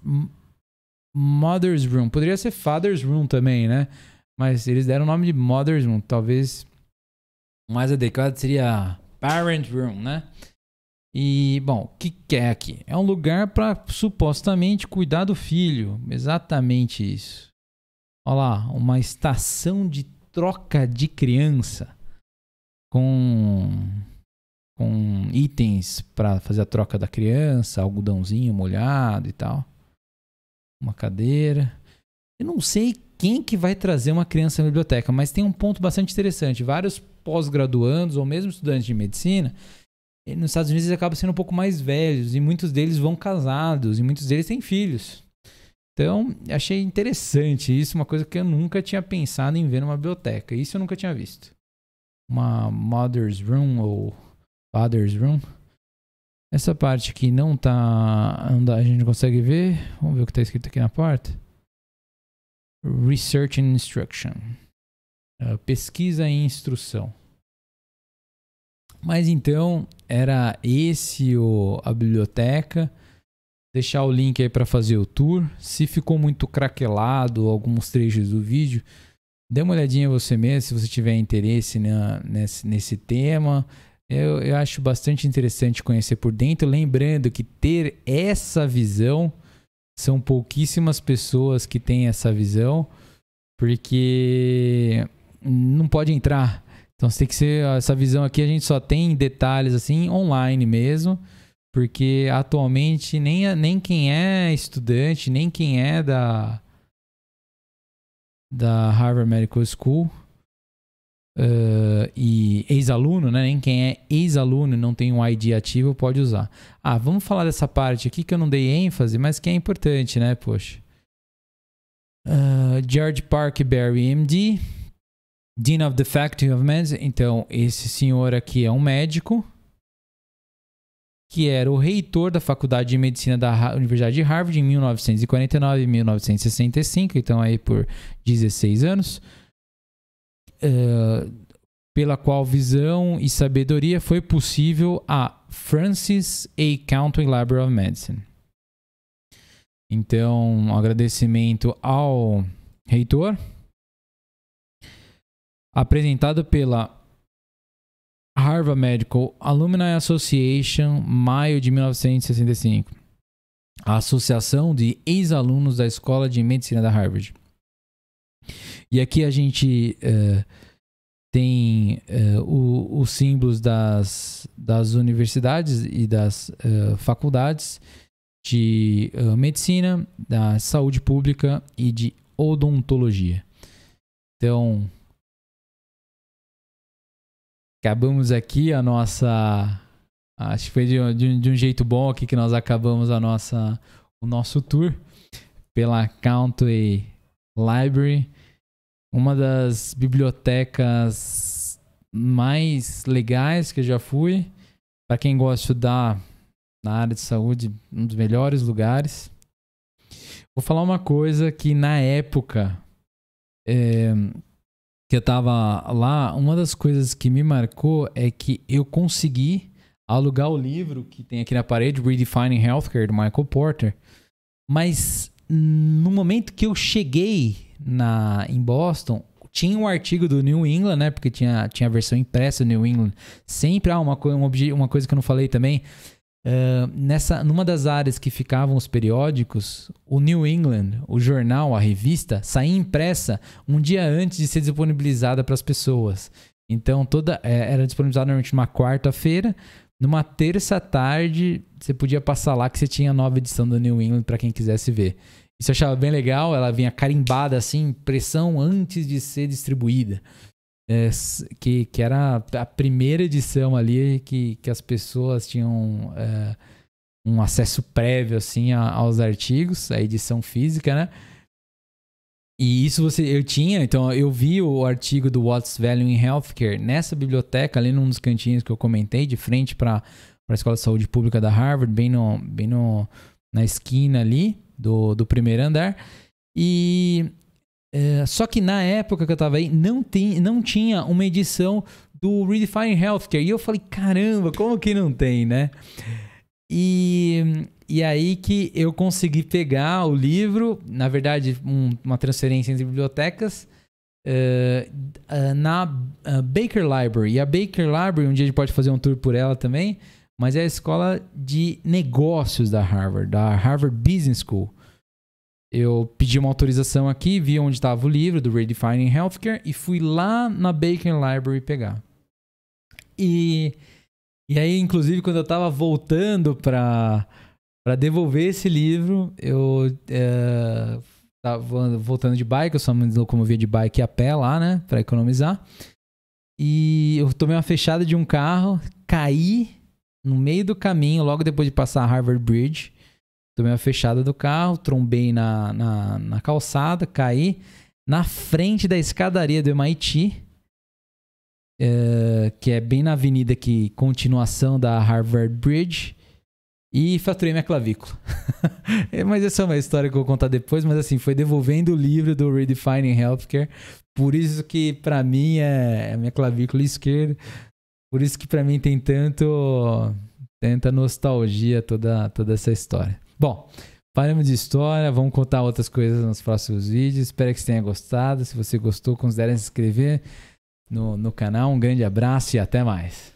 Mother's Room. Poderia ser Father's Room também, né? Mas eles deram o nome de Mother's Room. Talvez o mais adequado seria Parent Room, né? E, bom, o que é aqui? É um lugar para supostamente cuidar do filho. Exatamente isso. Olha lá, uma estação de troca de criança com itens para fazer a troca da criança, algodãozinho molhado e tal. Uma cadeira. Eu não sei quem que vai trazer uma criança na biblioteca, mas tem um ponto bastante interessante. Vários pós-graduandos ou mesmo estudantes de medicina, nos Estados Unidos eles acabam sendo um pouco mais velhos e muitos deles vão casados e muitos deles têm filhos. Então, achei interessante isso, uma coisa que eu nunca tinha pensado em ver numa biblioteca. Isso eu nunca tinha visto. Uma Mother's Room ou Father's Room. Essa parte aqui não tá... a gente não consegue ver. Vamos ver o que está escrito aqui na porta. Research and Instruction. Pesquisa e instrução. Mas então, era a biblioteca. Deixar o link aí para fazer o tour. Se ficou muito craquelado alguns trechos do vídeo, dê uma olhadinha você mesmo, se você tiver interesse nesse tema. Eu acho bastante interessante conhecer por dentro. Lembrando que ter essa visão, são pouquíssimas pessoas que têm essa visão, porque não pode entrar. Então tem que ser essa visão aqui, a gente só tem detalhes assim online mesmo. Porque atualmente nem quem é estudante, nem quem é da Harvard Medical School e ex-aluno, né? Nem quem é ex-aluno e não tem um ID ativo pode usar. Vamos falar dessa parte aqui que eu não dei ênfase, mas que é importante, né? Poxa. George Parkberry, MD, Dean of the Faculty of Medicine. Então, esse senhor aqui é um médico que era o reitor da Faculdade de Medicina da Universidade de Harvard em 1949 e 1965, então aí por 16 anos, pela qual visão e sabedoria foi possível a Francis A. County Library of Medicine. Então, um agradecimento ao reitor, apresentado pela Harvard Medical Alumni Association, maio de 1965. A associação de ex-alunos da Escola de Medicina da Harvard. E aqui a gente tem os símbolos das universidades e das faculdades de medicina, da saúde pública e de odontologia. Então, acabamos aqui a nossa... Acho que foi de um jeito bom aqui que nós acabamos o nosso tour pela County Library. Uma das bibliotecas mais legais que eu já fui. Para quem gosta de estudar na área de saúde, um dos melhores lugares. Vou falar uma coisa que na época... que eu tava lá, uma das coisas que me marcou é que eu consegui alugar o livro que tem aqui na parede, Redefining Healthcare, do Michael Porter. Mas no momento que eu cheguei em Boston, tinha um artigo do New England, né? Porque tinha a versão impressa do New England. Sempre há uma coisa que eu não falei também. Numa das áreas que ficavam os periódicos, o New England, o jornal, a revista, saía impressa um dia antes de ser disponibilizada para as pessoas. Então, era disponibilizada normalmente numa quarta-feira. Numa terça tarde, você podia passar lá que você tinha a nova edição do New England para quem quisesse ver. Isso eu achava bem legal. Ela vinha carimbada assim, impressão antes de ser distribuída. Que era a primeira edição ali que as pessoas tinham um acesso prévio assim aos artigos, a edição física, né? E isso eu tinha, então eu vi o artigo do What's Value in Healthcare nessa biblioteca, ali num dos cantinhos que eu comentei, de frente para a Escola de Saúde Pública da Harvard, na esquina ali do primeiro andar. E só que na época que eu estava aí, não tinha uma edição do Redefining Healthcare. E eu falei, caramba, como que não tem, né? E aí que eu consegui pegar o livro, na verdade, uma transferência entre bibliotecas, na Baker Library. E a Baker Library, um dia a gente pode fazer um tour por ela também, mas é a escola de negócios da Harvard Business School. Eu pedi uma autorização aqui, vi onde estava o livro do Redefining Healthcare e fui lá na Baker Library pegar. E aí, inclusive, quando eu estava voltando para devolver esse livro, eu estava voltando de bike, eu só me locomovia de bike a pé lá, né, para economizar. E eu tomei uma fechada de um carro, caí no meio do caminho, logo depois de passar a Harvard Bridge. Tomei uma fechada do carro, trombei na calçada, caí na frente da escadaria do MIT, que é bem na avenida aqui, continuação da Harvard Bridge, e fraturei minha clavícula. Mas essa é uma história que eu vou contar depois, mas assim, foi devolvendo o livro do Redefining Healthcare, por isso que pra mim é a minha clavícula esquerda, por isso que pra mim tem tanta nostalgia toda essa história. Bom, paramos de história, vamos contar outras coisas nos próximos vídeos. Espero que você tenha gostado. Se você gostou, considere se inscrever no canal. Um grande abraço e até mais.